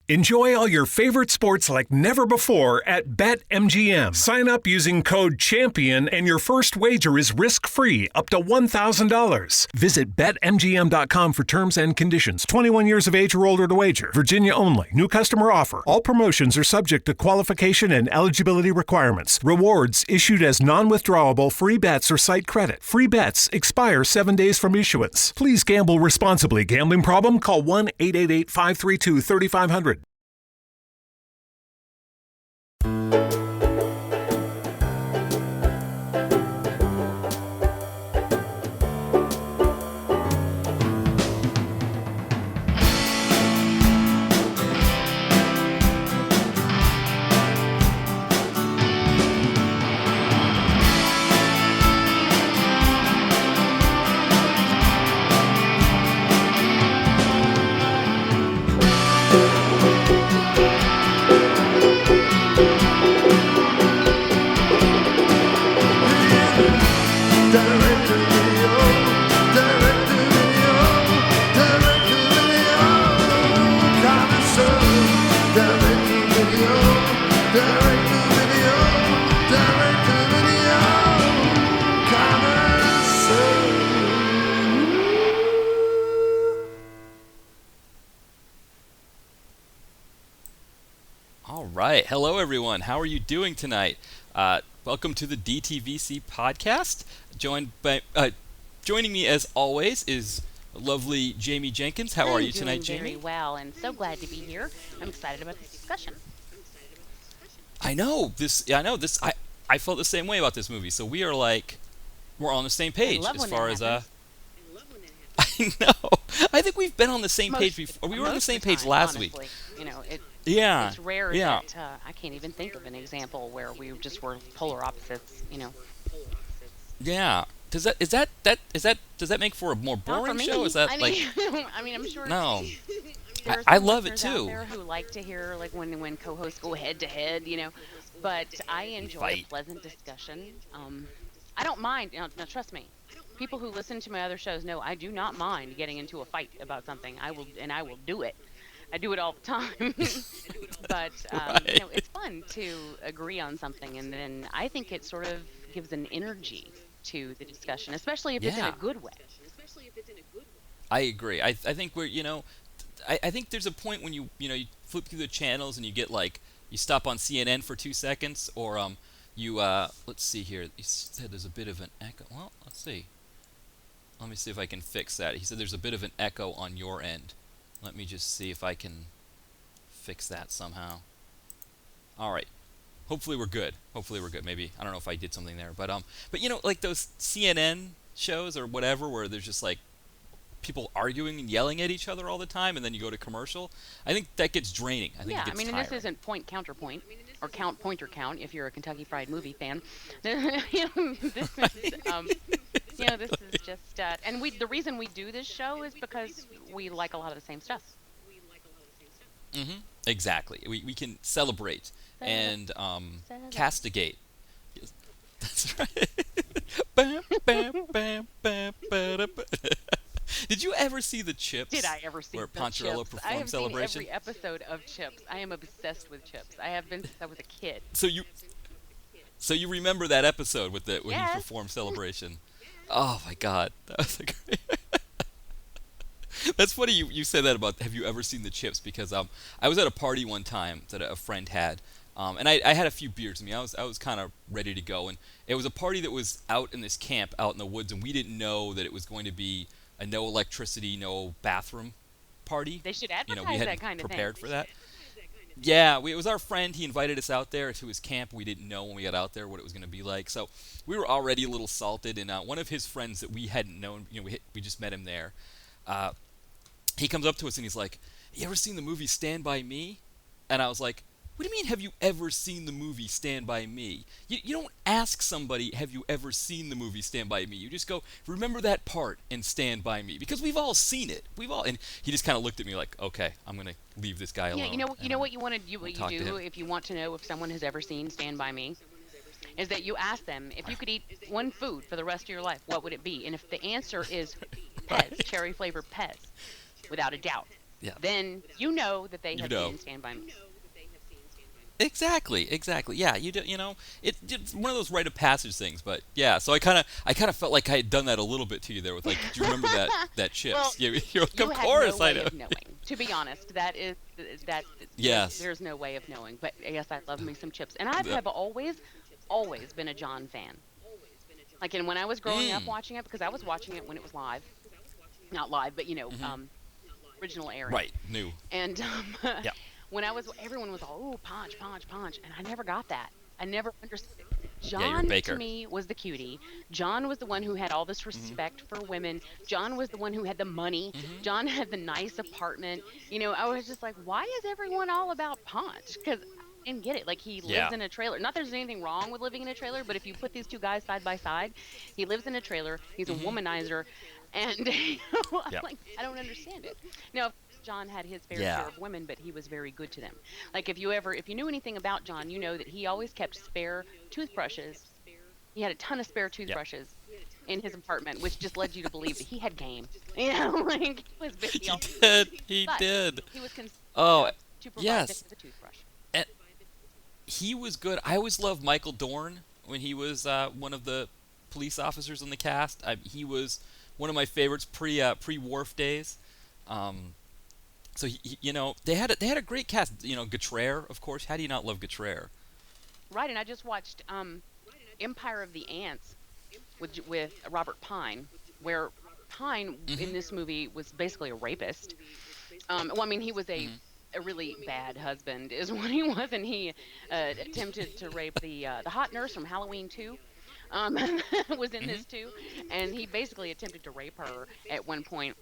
Enjoy all your favorite sports like never before at BetMGM. Sign up using code CHAMPION and your first wager is risk-free up to $1,000. Visit BetMGM.com for terms and conditions. 21 years of age or older to wager. Virginia only. New customer offer. All promotions are subject to qualification and eligibility requirements. Rewards issued as non-withdrawable free bets or site credit. Free bets expire 7 days from issuance. Please gamble responsibly. Gambling problem? Call 1-888-532-3500. Hello, everyone. How are you doing tonight? Welcome to the DTVC podcast. Joining me as always is lovely Jamie Jenkins. How are you tonight, Jamie? Very well, and so glad to be here. I'm excited about this discussion. I felt the same way about this movie. So we're on the same page as far as I know. I think we've been on the same page before. We were on the same page last week. You know, it's rare that I can't even think of an example where we just were polar opposites. You know. Yeah. Does that make for a more boring show? Is that I'm sure. No. There are I love it too. Out there who like to hear when co-hosts go head to head, you know. But I enjoy a pleasant discussion. I don't mind. Now, trust me. People who listen to my other shows know I do not mind getting into a fight about something. I will do it. I do it all the time. But right. It's fun to agree on something, and then I think it sort of gives an energy to the discussion, especially if it's in a good way. I agree. I think I think there's a point when you flip through the channels and you get you stop on CNN for 2 seconds, or let's see here. You said there's a bit of an echo. Well, let's see. Let me see if I can fix that. He said there's a bit of an echo on your end. Let me just see if I can fix that somehow. All right. Hopefully we're good. Maybe I don't know if I did something there, but those CNN shows or whatever where there's just people arguing and yelling at each other all the time, and then you go to commercial. I think that gets draining. I think it gets tiring. And this isn't point counterpoint or count pointer count if you're a Kentucky Fried Movie fan. This is just and the reason we do this show is because we like a lot of the same stuff. Mm-hmm. Exactly. We can celebrate and castigate. Yes, that's right. Bam, bam, bam, bam, ba-da, ba. Did you ever see the Chips? Did I ever see where the Poncherello Chips? performed I have Celebration? seen every episode of Chips. I am obsessed with Chips. I have been since I was a kid. So you remember that episode when he performed Celebration? Oh my God, that was great. That's funny you said that about have you ever seen the Chips, because I was at a party one time that a friend had, and I had a few beers. I mean, I was kind of ready to go, and it was a party that was out in this camp out in the woods, and we didn't know that it was going to be a no electricity, no bathroom party. They should advertise we hadn't that kind of prepared thing. for that. Yeah, it was our friend. He invited us out there to his camp. We didn't know when we got out there what it was going to be like. So we were already a little salted. And one of his friends that we hadn't known, we just met him there. He comes up to us and he's like, "You ever seen the movie Stand By Me?" And I was like, "What do you mean, have you ever seen the movie Stand By Me?" You don't ask somebody, "Have you ever seen the movie Stand By Me?" You just go, "Remember that part in Stand By Me," because we've all seen it. And he just kind of looked at me like, "Okay, I'm gonna leave this guy alone." You know what you want to do. What you do if you want to know if someone has ever seen Stand By Me, is that you ask them, if you could eat one food for the rest of your life, what would it be? And if the answer is Pez, cherry flavored Pez, without a doubt, Yeah. then you know that they You have know. seen Stand By Me. Exactly. Yeah, it's one of those rite of passage things, but yeah, so I kind of felt like I had done that a little bit to you there with like, do you remember that Well, chips? You're like, you of had no course I way know. of knowing. To be honest, that Yes. there's no way of knowing. But yes, I love me some chips, and I The- have always been a John fan. Like, and when I was growing up Mm. watching it, because I was watching it when it was live, not live, but Mhm. original airing. Right. New. And Yeah. when everyone was all, "Oh, Punch, Punch, Punch," and I never got that. I never understood it. Yeah, you're a John to baker. me was the cutie. John was the one who had all this respect for women. John was the one who had the money. Mhm. John had the nice apartment. I was just like, why is everyone all about Punch? Because I didn't get it. Like, he Yeah. lives in a trailer. Not that there's anything wrong with living in a trailer, but if you put these two guys side by side, he lives in a trailer. He's a Mhm. womanizer, and I'm Yeah. like, I don't understand it. Now, John had his fair Yeah. share of women, but he was very good to them. Like, if you knew anything about John, you know that he always kept spare toothbrushes. He had a ton of spare Yeah. toothbrushes in his apartment, which just led you to believe that he had game. Like, he was busy He all did. He but did. he was considered Oh, to provide yes. the toothbrush. And he was good. I always loved Michael Dorn when he was one of the police officers in the cast. He was one of my favorites pre Wharf days. Um, so they had a great cast. Gautreer, of course. How do you not love Gautreer? Right, and I just watched Empire of the Ants with Robert Pine, where Pine in Mhm. this movie was basically a rapist. Well, I mean, he was Mhm. a really bad husband, is what he was, and he attempted to rape the hot nurse from Halloween 2. Was in Mhm. this too, and he basically attempted to rape her at one point,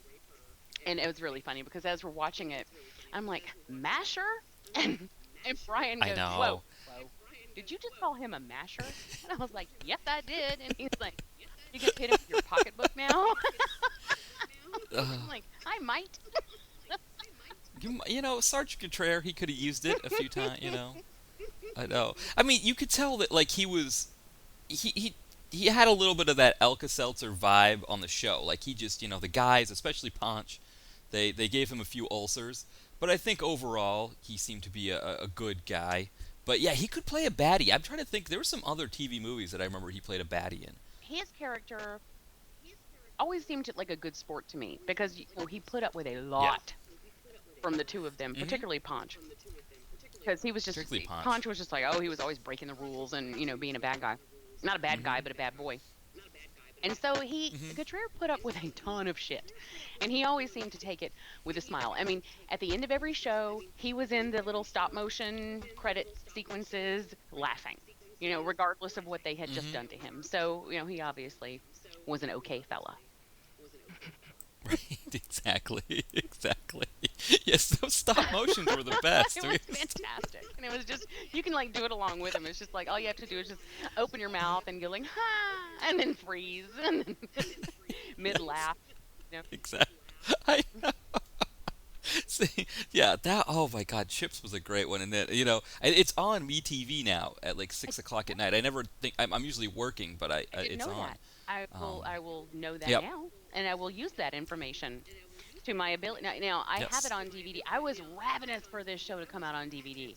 and it was really funny because as we're watching it, I'm like, masher, and Brian I goes, know. whoa, did you just call him a masher? And I was like, yes, I did, and he's like, you can hit him with your pocketbook now. I'm like, I might. Sergeant Gautreer, he could have used it a few times. I know. I mean, you could tell that like he had a little bit of that Alka-Seltzer vibe on the show. Like he just, the guys, especially Ponch, they gave him a few ulcers. But I think overall he seemed to be a good guy. But yeah, he could play a baddie. I'm trying to think. There were some other TV movies that I remember he played a baddie in. His character always seemed like a good sport to me because he put up with a lot from the two of them, Mhm. particularly Ponch. Because he was just Particularly Ponch. Ponch was just like, he was always breaking the rules and being a bad guy, not a bad guy but a bad boy. And so Gautreer put up with a ton of shit, and he always seemed to take it with a smile. I mean, at the end of every show, he was in the little stop motion credit sequences laughing, regardless of what they had just done to him. So he obviously was an okay fella. Right, exactly. Yes, those stop motions were the best. It was fantastic, and it was just you can do it along with him. It's just like all you have to do is just open your mouth and go like ha, and then freeze, and then mid laugh. Exactly. I know. See, yeah, oh my God, Chips was a great one, and then it's on MeTV now at like 6 o'clock at night. I never think I'm usually working, but I didn't it's know on. that. I will know that Yep. now, and I will use that information to my ability. Now I have Yes. it on DVD. I was ravenous for this show to come out on DVD,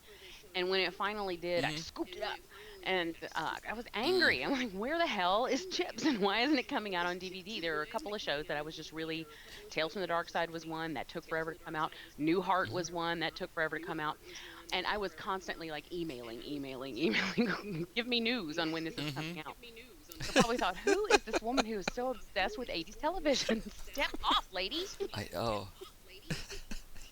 and when it finally did, I scooped it up, and I was angry. I'm like, where the hell is Chips, and why isn't it coming out on DVD? There are a couple of shows that I was just really. Tales from the Dark Side was one that took forever to come out. Newhart was one that took forever to come out. And I was constantly like emailing, give me news on when this is coming out. I probably thought, who is this woman who is so obsessed with 80s television? Step off, lady.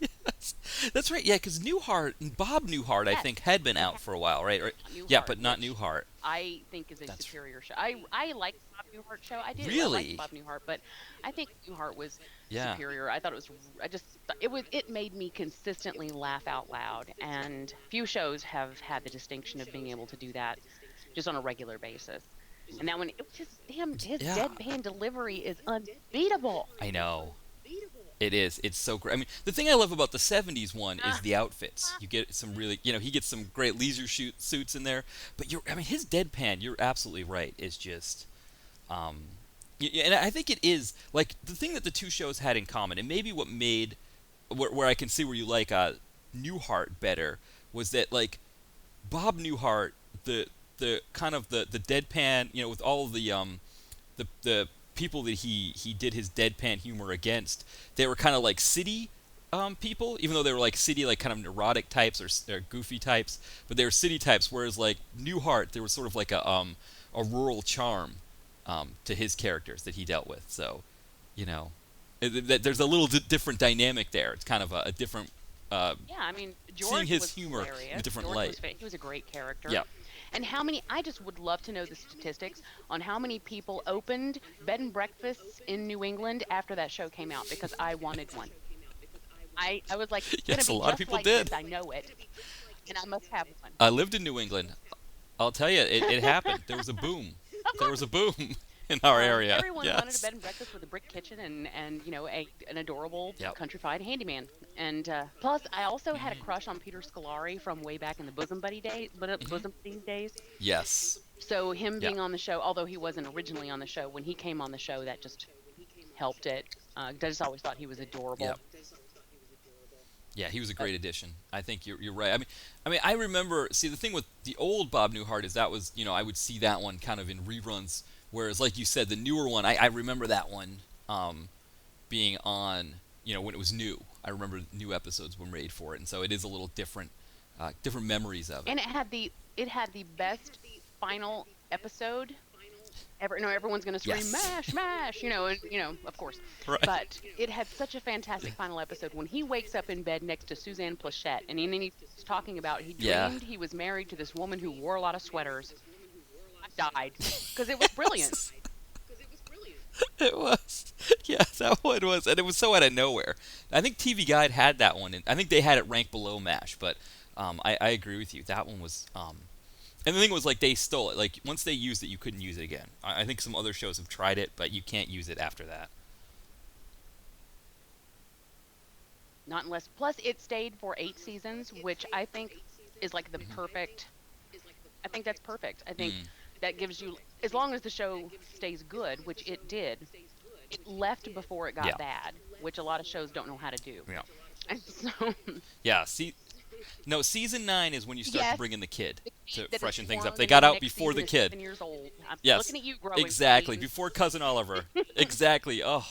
Yes. That's right. Yeah, because Bob Newhart, I Yes. think, had been out for a while, right? Yeah, but not Newhart. I think is a That's superior show. I liked Bob Newhart show. I did. Really? I liked Bob Newhart, but I think Newhart was Yeah. superior. I thought it made me consistently laugh out loud, and few shows have had the distinction of being able to do that just on a regular basis. And that one, it was just his Yeah. deadpan delivery is unbeatable. I know. It is. It's so great. I mean, the thing I love about the 70s one is the outfits. You get some really, he gets some great leisure suits in there. But his deadpan, you're absolutely right, is just, and I think it is, like, the thing that the two shows had in common, and maybe what made where I can see where you like Newhart better was that like Bob Newhart, the kind of the deadpan, with all the people that he did his deadpan humor against, they were kind of like city people, even though they were like city, like kind of neurotic types or goofy types, but they were city types. Whereas like Newhart, there was sort of like a rural charm to his characters that he dealt with. So, there's a little different dynamic there. It's kind of a different. Yeah, I mean, George seeing his was humor hilarious. in a different George light. he was a great character. Yeah. And how many? I just would love to know the statistics on how many people opened bed and breakfasts in New England after that show came out, because I wanted one. I was like, it's Yes, a gonna be lot of just people like did. this, I know it, and I must have one. I lived in New England. I'll tell you, it happened. There was a boom. There was a boom in our area. Everyone wanted a Yes. bed and breakfast with a brick kitchen and an adorable Yep. countrified handyman. And plus, I also had a crush on Peter Scolari from way back in the Bosom Buddies days. Yes. So him Yeah. being on the show, although he wasn't originally on the show, when he came on the show, that just helped it. I just always thought he was adorable. Yep. Yeah, he was a great addition. I think you're right. I remember. See, the thing with the old Bob Newhart is that was, I would see that one kind of in reruns. Whereas, like you said, the newer one, I remember that one being on, when it was new. I remember new episodes were made for it, and so it is a little different, different memories of it. And it had the best final episode ever. Everyone's going to scream, Yes. "Mash, mash!" Of course. Right. But it had such a fantastic final episode when he wakes up in bed next to Suzanne Plachette, and then he's talking about he Yeah. dreamed he was married to this woman who wore a lot of sweaters. I died because it was brilliant. It was. Yeah, that one was. And it was so out of nowhere. I think TV Guide had that one. And I think they had it ranked below MASH. But I agree with you. That one was... and the thing was, like, they stole it. Like, once they used it, you couldn't use it again. I think some other shows have tried it, but you can't use it after that. Not unless. Plus, it stayed for 8 seasons, which I think is like the perfect. I think that's perfect. I think that gives you, as long as the show stays good, which it did. It left before it got Yeah. bad, which a lot of shows don't know how to do. Yeah. And so, Yeah, no, season 9 is when you start to Yes. bring in the kid to that freshen is things up. formed They and got the out next before season the is kid. 7 years old. I'm Yes. looking at you, growing Exactly. pains. Before Cousin Oliver. Exactly. Oh.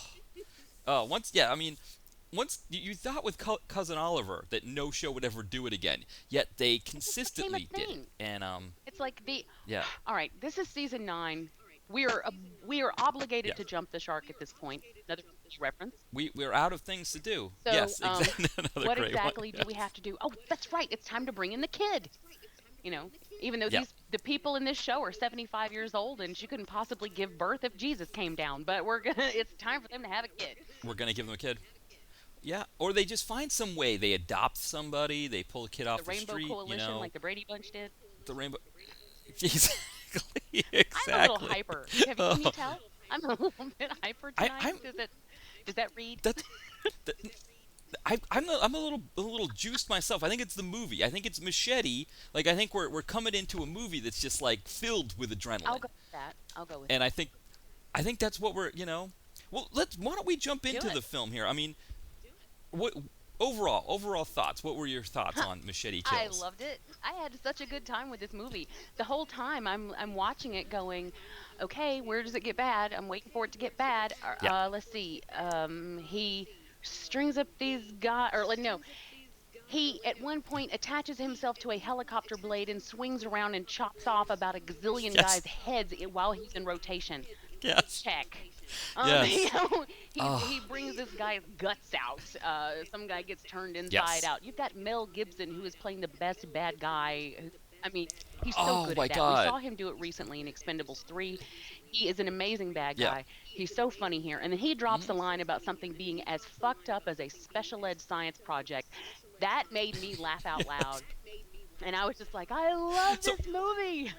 Once you thought with Cousin Oliver that no show would ever do it again, yet they consistently did it. thing. And It's like yeah. All right, this is season 9. We are obligated Yeah. to jump the shark at this point. Another reference. We're out of things to do. So, Yes, exactly. Another what great exactly one. do we have to do? Oh, that's right. It's time to bring in the kid. Even though Yeah. the people in this show are 75 years old and she couldn't possibly give birth if Jesus came down, but it's time for them to have a kid. We're gonna give them a kid. Yeah, or they just find some way. They adopt somebody. They pull a kid off The the Rainbow street. Coalition, like the Brady Bunch did. The Rainbow. Exactly. I'm a little hyper. Can you tell? I'm a little bit hyper tonight. I'm- Does that read? That, I'm a little juiced myself. I think it's the movie. I think it's Machete. Like, I think we're coming into a movie that's just like filled with adrenaline. I'll go with that. And I think that's what we're. Well, why don't we jump into it. the film here? I mean, what overall thoughts? What were your thoughts on Machete Kills? I loved it. I had such a good time with this movie. The whole time I'm watching it going, okay, where does it get bad? I'm waiting for it to get bad. Yeah. Let's see. He strings up these guys, no. He, at one point, attaches himself to a helicopter blade and swings around and chops off about a gazillion Yes. guys' heads while he's in rotation. Yes. Check. Yes. He brings this guy's guts out. Some guy gets turned inside Yes. out. You've got Mel Gibson, who is playing the best bad guy. I mean, he's so Oh, good my at that. God. We saw him do it recently in Expendables 3. He is an amazing bad Yeah. guy. He's so funny here. And then he drops a line about something being as fucked up as a special ed science project. That made me laugh out loud. And I was just like, I love So- this movie.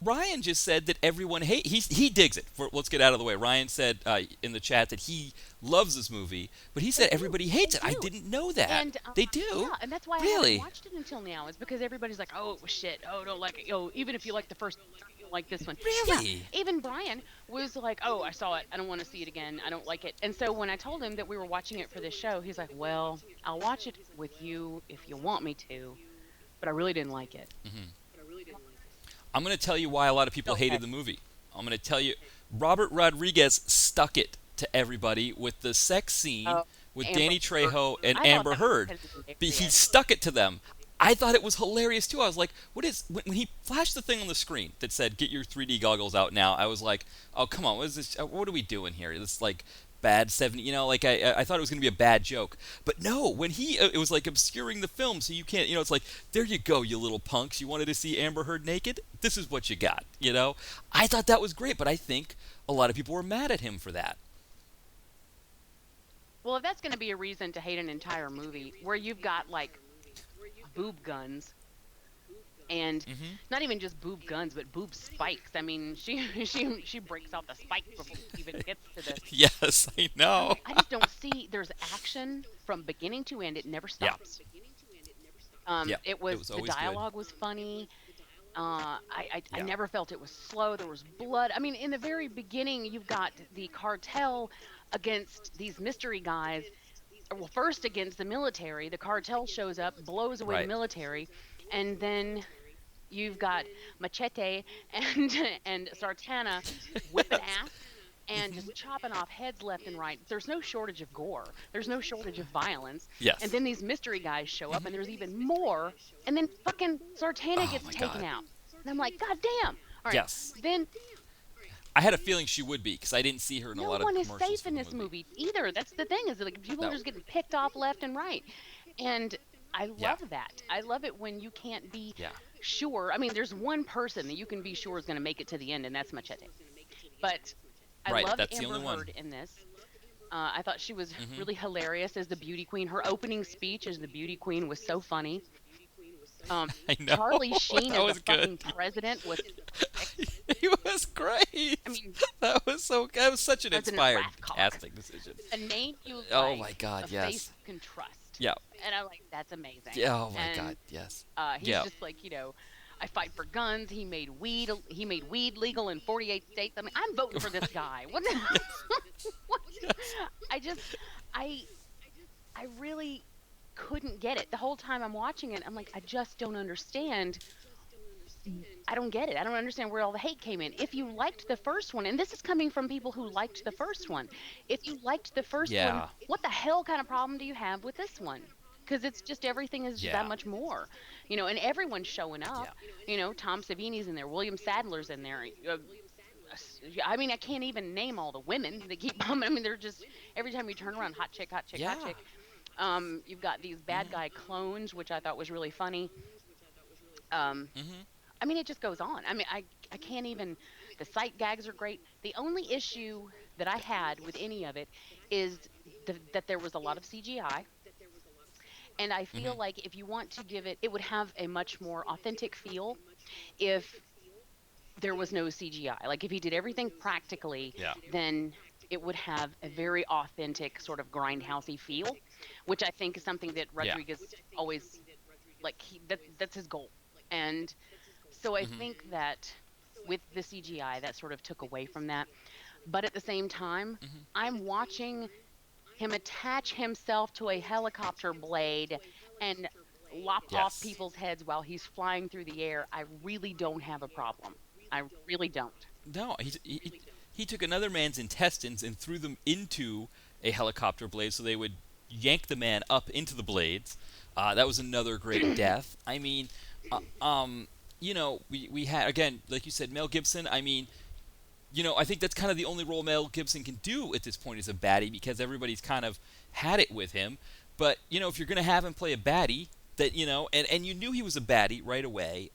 Ryan just said that everyone he digs it. Let's get out of the way. Ryan said in the chat that he loves this movie, but he said everybody hates it. I didn't know that. And they do. Yeah, and that's why I Really? haven't watched it until now. It's because everybody's like, "Oh, it was shit. Oh, don't like it. Oh, even if you like the first, you don't like this one." Really? Yeah. Even Brian was like, "Oh, I saw it. I don't want to see it again. I don't like it." And so when I told him that we were watching it for this show, he's like, "Well, I'll watch it with you if you want me to, but I really didn't like it." I'm going to tell you why a lot of people hated the movie. I'm going to tell you, Robert Rodriguez stuck it to everybody with the sex scene with Amber Danny Trejo and I thought Amber that was Heard. hilarious. But he stuck it to them. I thought it was hilarious too. I was like, "What is?" When he flashed the thing on the screen that said, "Get your 3D goggles out now," I was like, "Oh, come on! What is this? What are we doing here? This like bad 70." You know, like I thought it was going to be a bad joke, but no. When it was like obscuring the film, so you can't. You know, it's like, there you go, you little punks. You wanted to see Amber Heard naked? This is what you got. You know, I thought that was great, but I think a lot of people were mad at him for that. Well, if that's going to be a reason to hate an entire movie where you've got like boob guns and not even just boob guns but boob spikes. I mean, she breaks out the spike before it even gets to the Yes, I know. I just don't see there's action from beginning to end. It never stops. It was the always dialogue was funny. I never felt it was slow. There was blood. I mean, in the very beginning, you've got the cartel against these mystery guys. Well, first against the military. The cartel shows up, blows away the military, and then you've got Machete and Sartana whipping ass and just chopping off heads left and right. There's no shortage of gore. There's no shortage of violence. Yes. And then these mystery guys show up, and there's even more. And then fucking Sartana gets taken out. And I'm like, God damn. All right. Yes. Then I had a feeling she would be because I didn't see her in a lot of commercials. No one is safe in this movie either. That's the thing, is like people are just getting picked off left and right. And I love that. I love it when you can't be sure. I mean, there's one person that you can be sure is going to make it to the end, and that's Machete. But I love Amber Heard in this. I thought she was really hilarious as the beauty queen. Her opening speech as the beauty queen was so funny. I know. Charlie Sheen as the good. fucking president was. He was great. I mean, that was such an inspired casting decision. A name you like. Oh my God, a yes. face you can trust. Yeah. And I'm like, that's amazing. Yeah. Oh my God, yes. He's just like, I fight for guns. He made weed legal in 48 states. I mean, I'm voting for this guy. What? I really couldn't get it the whole time I'm watching it. I'm like, I just don't understand. I don't get it. I don't understand where all the hate came in. If you liked the first one, and this is coming from people who liked the first one, if you liked the first one, what the hell kind of problem do you have with this one? Because it's just everything is that much more, and everyone's showing up. Tom Savini's in there, William Sadler's in there. I mean, I can't even name all the women that keep coming. I mean, they're just every time you turn around, hot chick, hot chick, hot chick. You've got these bad guy clones, which I thought was really funny. I mean, it just goes on. I mean, I can't even. The sight gags are great. The only issue that I had with any of it is that there was a lot of CGI. And I feel like if you want to give it would have a much more authentic feel if there was no CGI. Like if he did everything practically, then it would have a very authentic sort of grindhousey feel, which I think is something that Rodriguez always that's his goal. And so I think that with the CGI, that sort of took away from that. But at the same time, I'm watching him attach himself to a helicopter blade and lop off people's heads while he's flying through the air. I really don't have a problem. I really don't. No, he took another man's intestines and threw them into a helicopter blade so they would yank the man up into the blades. That was another great death. I mean, we had, again, like you said, Mel Gibson. I mean, I think that's kind of the only role Mel Gibson can do at this point as a baddie because everybody's kind of had it with him. But, if you're going to have him play a baddie, that, and you knew he was a baddie right away.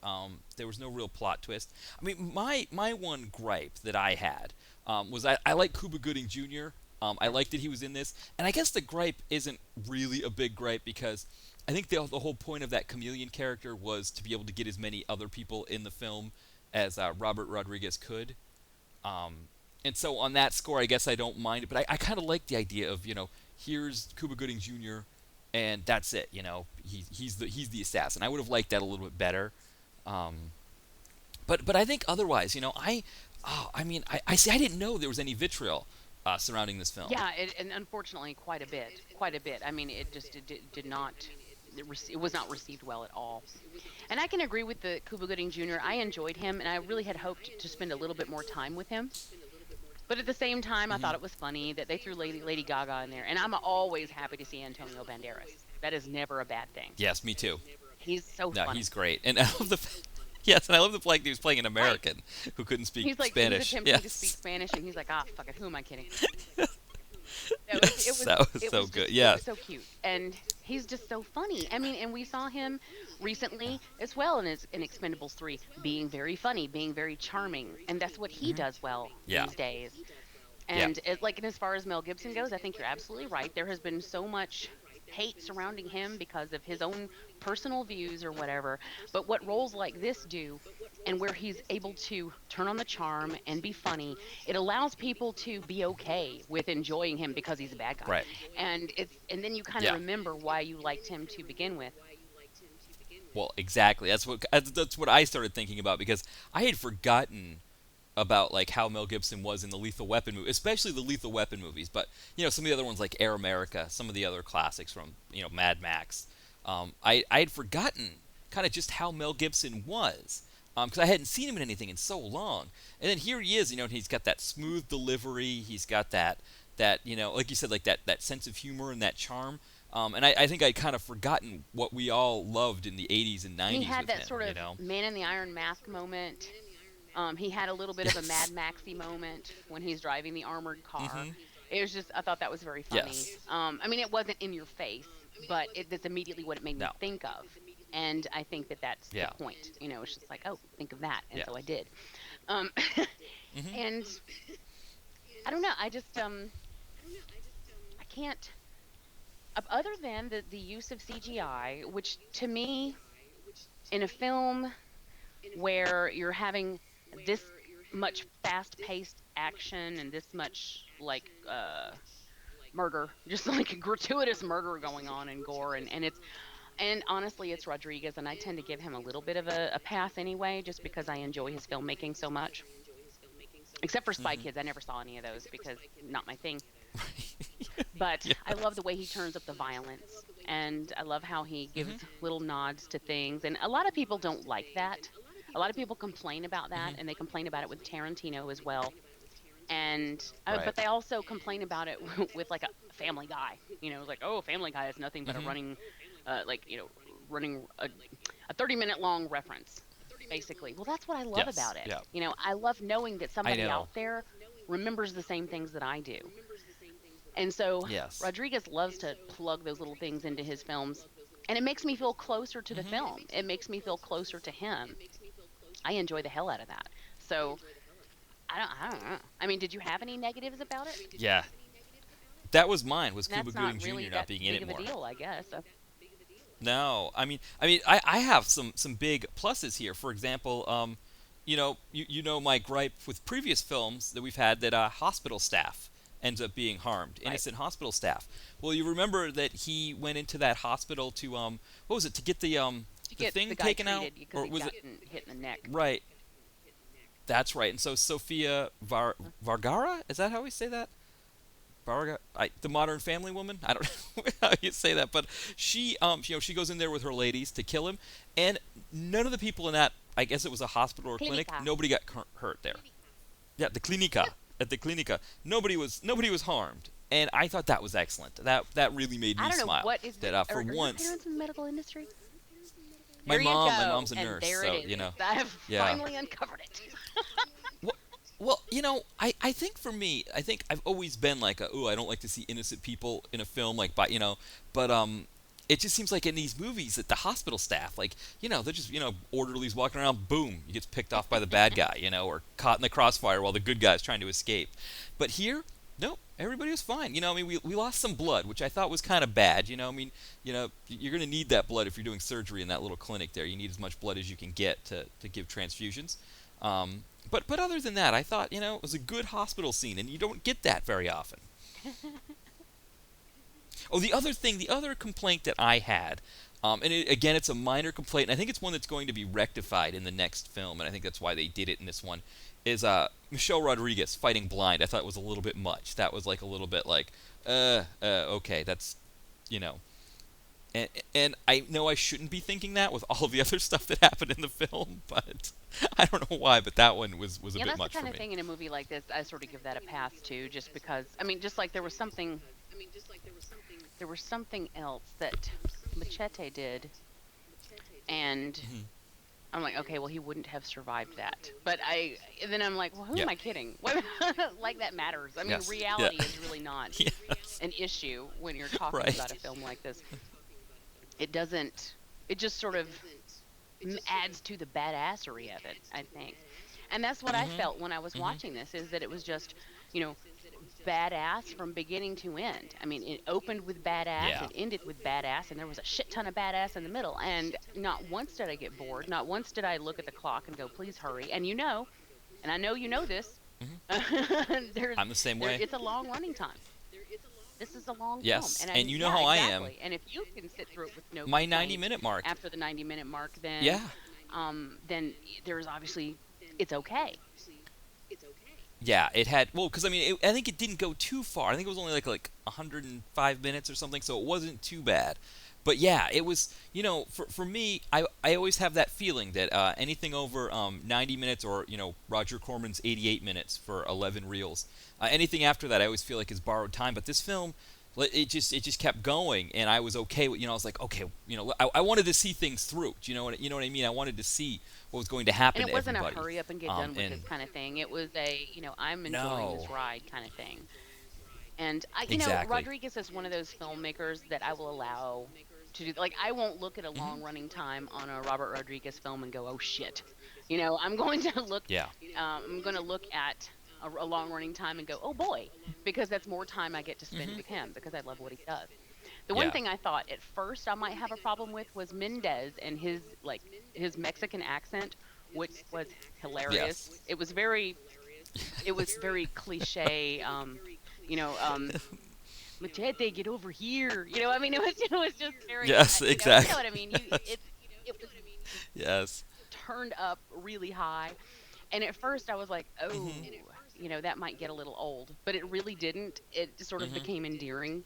There was no real plot twist. I mean, my one gripe that I had was I like Cuba Gooding Jr. I liked that he was in this. And I guess the gripe isn't really a big gripe because I think the whole point of that chameleon character was to be able to get as many other people in the film as Robert Rodriguez could. And so on that score, I guess I don't mind it. But I kind of like the idea of, here's Cuba Gooding Jr. and that's it. He's the assassin. I would have liked that a little bit better. But I think otherwise, I see. I didn't know there was any vitriol surrounding this film. Yeah, and unfortunately, quite a bit. I mean, it did not. It was not received well at all. And I can agree with the Cuba Gooding Jr. I enjoyed him, and I really had hoped to spend a little bit more time with him. But at the same time, I thought it was funny that they threw Lady Gaga in there. And I'm always happy to see Antonio Banderas. That is never a bad thing. Yes, me too. He's so funny. No, he's great. And I love the yes, and I love the fact that he was playing an American who couldn't speak Spanish. He's attempting to speak Spanish, and he's like, fuck it, who am I kidding? It was so good. It Yeah. was so cute, and he's just so funny. I mean, and we saw him recently as well in Expendables 3, being very funny, being very charming, and that's what he does well these days. And and as far as Mel Gibson goes, I think you're absolutely right. There has been so much hate surrounding him because of his own personal views or whatever. But what roles like this do, and where he's able to turn on the charm and be funny, it allows people to be okay with enjoying him because he's a bad guy. Right. And then you kind of remember why you liked him to begin with. Well, exactly. That's what I started thinking about, because I had forgotten about how Mel Gibson was in the Lethal Weapon movie, especially the Lethal Weapon movies. But some of the other ones like Air America, some of the other classics from Mad Max. I had forgotten kind of just how Mel Gibson was, because I hadn't seen him in anything in so long. And then here he is, he's got that smooth delivery, he's got that like you said, that sense of humor and that charm. And I think I'd kind of forgotten what we all loved in the 80s and 90s. He had that him, sort of Man in the Iron Mask moment. He had a little bit of a Mad Maxy moment when he's driving the armored car. It was just, I thought that was very funny. Yes. I mean, it wasn't in your face, but that's immediately what it made me think of. And I think that's the point. It's just like, oh, think of that. And so I did. And I don't know. I just, I can't, other than the use of CGI, which to me, in a film where you're having this much fast-paced action and this much murder, just gratuitous murder going on and gore, and honestly it's Rodriguez, and I tend to give him a little bit of a pass anyway, just because I enjoy his filmmaking so much. Except for Spy Kids, I never saw any of those because not my thing. But I love the way he turns up the violence, and I love how he gives little nods to things, and a lot of people don't like that. A lot of people complain about that, and they complain about it with Tarantino as well. And but they also complain about it with a Family Guy. Family Guy is nothing but a running a 30-minute long reference, basically. Well, that's what I love about it. Yeah. I love knowing that somebody out there remembers the same things that I do. And so Rodriguez loves to plug those little things into his films, and it makes me feel closer to the film. It makes me feel closer to him. I enjoy the hell out of that. So I don't know. I mean, did you have any negatives about it? Yeah. That was mine, was Cuba Gooding really Jr. not being in it more. That's big of a deal, I guess. No, I mean, I have some big pluses here. For example, you know my gripe with previous films that we've had, that hospital staff ends up being harmed, innocent hospital staff. Well, you remember that he went into that hospital to what was it, to get the thing the guy taken out, or was it hit in the neck? Right. That's right. And so Sofia Vergara, is that how we say that? The Modern Family woman. I don't know how you say that, but she, she goes in there with her ladies to kill him, and none of the people in that, I guess it was a hospital or clinic, nobody got hurt there. Yeah, the clinica. At the clinica, nobody was harmed, and I thought that was excellent. That really made me smile. What is that for are once. Your parents in the medical industry? My mom's a nurse, there so it is. I have finally uncovered it. Well, I think for me, I've always been I don't like to see innocent people in a film, but it just seems like in these movies that the hospital staff, they're just, orderlies walking around, boom, he gets picked off by the bad guy, or caught in the crossfire while the good guy's trying to escape. But here, no, everybody was fine. We lost some blood, which I thought was kind of bad. You're going to need that blood if you're doing surgery in that little clinic there. You need as much blood as you can get to give transfusions. But other than that, I thought, it was a good hospital scene, and you don't get that very often. Oh, the other complaint that I had, again, it's a minor complaint, and I think it's one that's going to be rectified in the next film, and I think that's why they did it in this one, is Michelle Rodriguez fighting blind. I thought it was a little bit much. That was like a little bit like, okay, that's, And I know I shouldn't be thinking that with all the other stuff that happened in the film, but I don't know why, but that one was a bit much for me. Yeah, that's the kind of thing in a movie like this, I sort of give that a pass too, just because, just like there was something else that Machete did, and I'm like, okay, well, he wouldn't have survived that. But then I'm like, well, who am I kidding? Like, that matters. Yes. Reality is really not an issue when you're talking about a film like this. It just sort of adds to the badassery of it, I think. And that's what I felt when I was watching this, is that it was just, badass from beginning to end. It opened with badass, it ended with badass, and there was a shit ton of badass in the middle. And not once did I get bored. Not once did I look at the clock and go, please hurry. And and I know you know this, I'm the same way. It's a long running time. This is a long film. And you know how I am. And if you can sit through it with no my 90-minute mark. After the 90-minute mark, then then there's obviously, it's okay. Yeah, it had, because I think it didn't go too far. I think it was only like 105 minutes or something, so it wasn't too bad. But yeah, it was, for me, I always have that feeling that anything over 90 minutes or, Roger Corman's 88 minutes for 11 reels, anything after that I always feel like is borrowed time. But this film, it just kept going, and I was okay with, I was like, okay, I wanted to see things through. Do you know what I mean? I wanted to see what was going to happen to everybody. And it wasn't a hurry up and get done with this kind of thing. It was a, I'm enjoying this ride kind of thing. And Rodriguez is one of those filmmakers that I will allow to do. Like, I won't look at a long running time on a Robert Rodriguez film and go, oh shit. I'm going to look. Yeah. I'm going to look at a long running time and go, oh boy, because that's more time I get to spend with him, because I love what he does. The one thing I thought at first I might have a problem with was Mendez and his Mexican accent, which was hilarious. Yes. It was very cliche. Machete, get over here. It was just very. Yes, exactly. You know what I mean? It was. Yes. Turned up really high, and at first I was like, oh, that might get a little old, but it really didn't. It just sort of became endearing,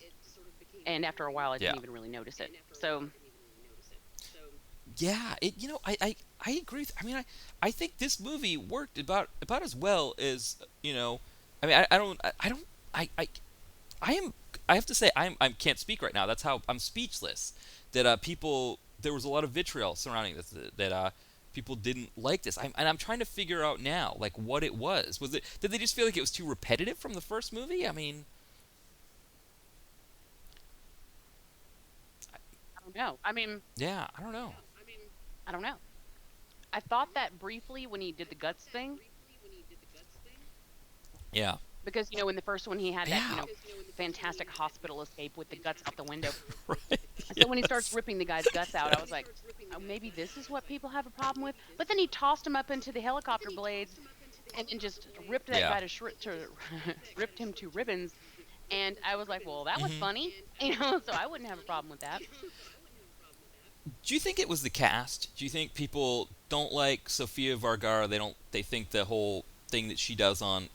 and after a while I didn't even really notice it. So. Yeah, I agree. I think this movie worked about as well as I have to say I can't speak right now. That's how I'm speechless. That there was a lot of vitriol surrounding this. That people didn't like this. And I'm trying to figure out now, what it was. Did they just feel like it was too repetitive from the first movie? I don't know. Yeah, I don't know. I thought that briefly when he did the guts thing. Yeah. Because, in the first one he had that, fantastic hospital escape with the guts out the window. Right. So when he starts ripping the guy's guts out, I was like, oh, maybe this is what people have a problem with. But then he tossed him up into the helicopter blades and just ripped that guy ripped him to ribbons. And I was like, well, that was funny. So I wouldn't have a problem with that. Do you think it was the cast? Do you think people don't like Sofia Vergara? They think the whole thing that she does on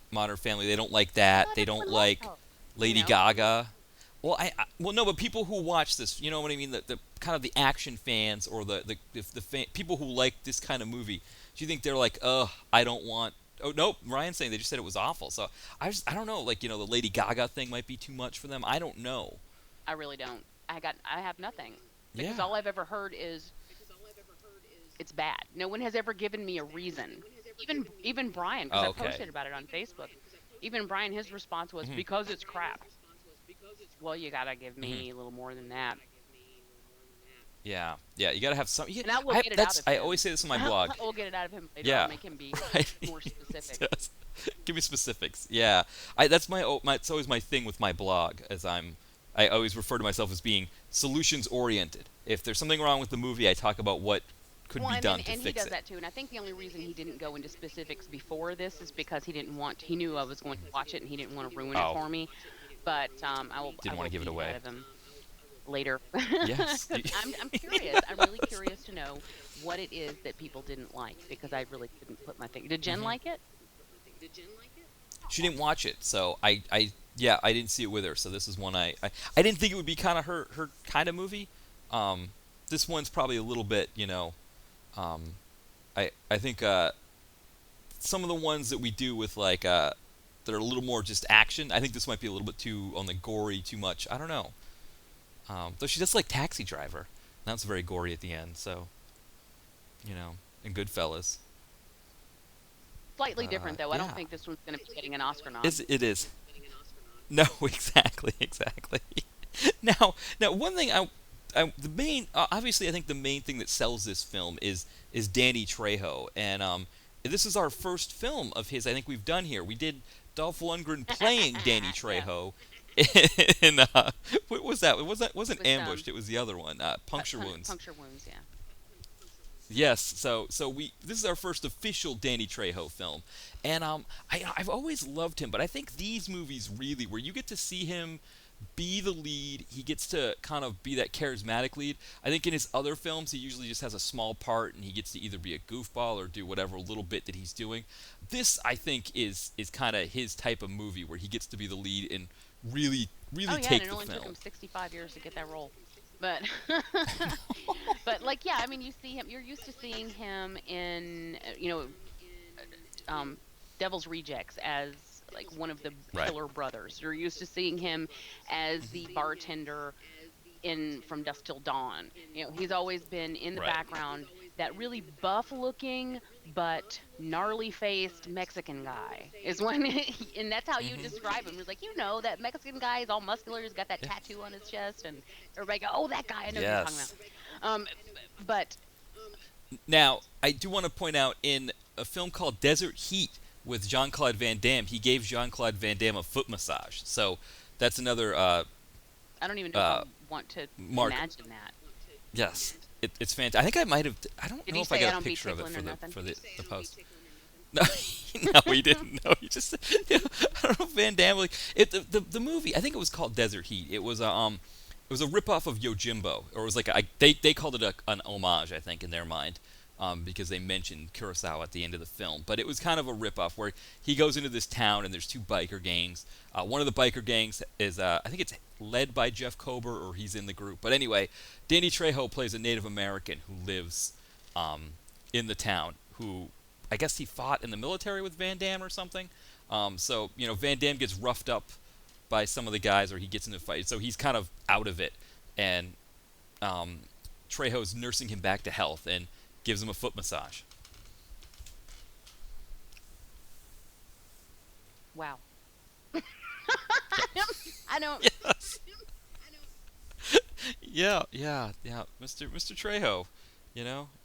Modern Family, they don't like that. They don't like Lady Gaga. Well, no, but people who watch this, you know what I mean? The kind of the action fans or the people who like this kind of movie. Do you think they're like, I don't want? Oh nope, Ryan's saying they just said it was awful. So I don't know. The Lady Gaga thing might be too much for them. I don't know. I really don't. I have nothing. Because all I've ever heard is it's bad. No one has ever given me a reason. Even Brian, because I posted about it on Facebook. Even Brian, his response was, because it's crap. Well, you gotta give me a little more than that. Yeah, you gotta have some. And I will get it out of him. I always say this in my blog. I'll get it out of him later. I'll make him be more specific. Yes. Give me specifics. Yeah, that's it's always my thing with my blog, as I always refer to myself as being solutions oriented. If there's something wrong with the movie, I talk about what could Well, be and, done and, to and he fix does it. that too. And I think the only reason he didn't go into specifics before this is because he knew I was going to watch it and he didn't want to ruin it Oh, for me. But I will didn't want to give it beat away. out of him later. Yes. 'Cause I'm curious. I'm really curious to know what it is that people didn't like because I really couldn't put my thing. Did Jen like it? She didn't watch it, so yeah, I didn't see it with her. So this is one I didn't think it would be kind of her kind of movie. This one's probably a little bit, I think some of the ones that we do with like that are a little more just action. I think this might be a little bit too on the gory, too much. I don't know. Though she does like Taxi Driver. That's very gory at the end. So, and Goodfellas. Slightly different though. I don't Yeah. think this one's going to be getting an Oscar nom. It is. No, exactly. Now, one thing the main obviously I think the main thing that sells this film is Danny Trejo, and this is our first film of his. I think we've done here. We did Dolph Lundgren playing Danny Trejo. In what was that? It wasn't Ambushed. It was the other one, Puncture Wounds. Puncture Wounds, yeah. Yes, so this is our first official Danny Trejo film, and I've always loved him, but I think these movies really, where you get to see him be the lead, he gets to kind of be that charismatic lead. I think in his other films, he usually just has a small part, and he gets to either be a goofball or do whatever little bit that he's doing. This, I think, is kind of his type of movie where he gets to be the lead and really take and it the only took film. him 65 years to get that role. But but like yeah, I mean you see him. You're used to seeing him in Devil's Rejects as like one of the Right. killer brothers. You're used to seeing him as the bartender in From Dusk Till Dawn. He's always been in the Right. background, that really buff looking but gnarly faced Mexican guy is when and that's how you describe him. He's like, that Mexican guy is all muscular, he's got that tattoo on his chest, and everybody go, oh, that guy, I know who you're talking Yes. about. But Now, I do want to point out in a film called Desert Heat with Jean-Claude Van Damme, he gave Jean-Claude Van Damme a foot massage. So that's another I don't even know if I want to Mark. imagine that. yes. It's fantastic. I think I might have. I don't Did know he if I say I got a don't be picture of it tickling or for nothing? the post. No, no, he didn't. No, he just. I don't know. Van Damme, like the movie. I think it was called Desert Heat. It was a ripoff of Yojimbo, or it was like they called it an homage, I think, in their mind, because they mentioned Kurosawa at the end of the film. But it was kind of a ripoff where he goes into this town and there's two biker gangs. One of the biker gangs is I think it's led by Jeff Kober, or he's in the group. But anyway, Danny Trejo plays a Native American who lives in the town, who I guess he fought in the military with Van Damme or something. So Van Damme gets roughed up by some of the guys, or he gets into a fight. So he's kind of out of it, and Trejo's nursing him back to health and gives him a foot massage. Wow. I don't. Yes. Yeah. Mr. Trejo,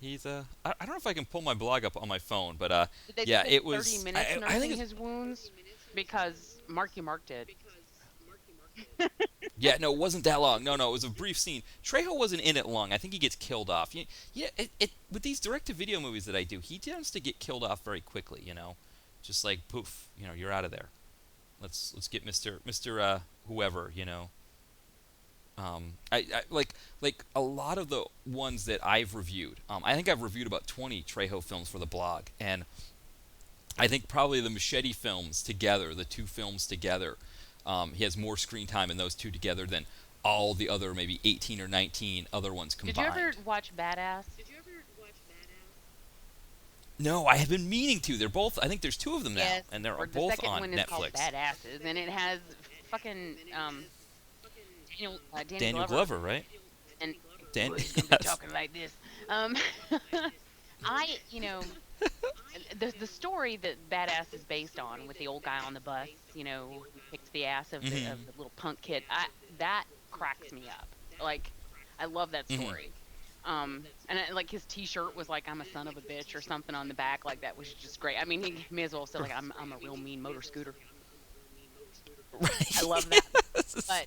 he's I don't know if I can pull my blog up on my phone, but Did they yeah, spend it was 30 minutes I nursing think it's, his wounds? Because Marky Mark did. yeah, no, it wasn't that long. No, it was a brief scene. Trejo wasn't in it long. I think he gets killed off. Yeah, with these direct-to-video movies that I do, he tends to get killed off very quickly. Just like poof, you're out of there. Let's get Mr. Whoever. I like a lot of the ones that I've reviewed. I think I've reviewed about 20 Trejo films for the blog, and I think probably the Machete films together, the two films together, he has more screen time in those two together than all the other maybe 18 or 19 other ones combined. Did you ever watch Badass? No, I have been meaning to. They're both. I think there's two of them now, Yes. and they're Or the both second on one is called Netflix. Badasses, and it has fucking Danny Daniel Glover, right? And Dan- he's gonna yes. be talking like this. The story that Badass is based on, with the old guy on the bus, who kicks the ass of the little punk kid, that cracks me up. Like, I love that story. Like his T-shirt was like, "I'm a son of a bitch" or something on the back. Like, that was just great. I mean, he may as well say like, "I'm a real mean motor scooter." Right. I love that. But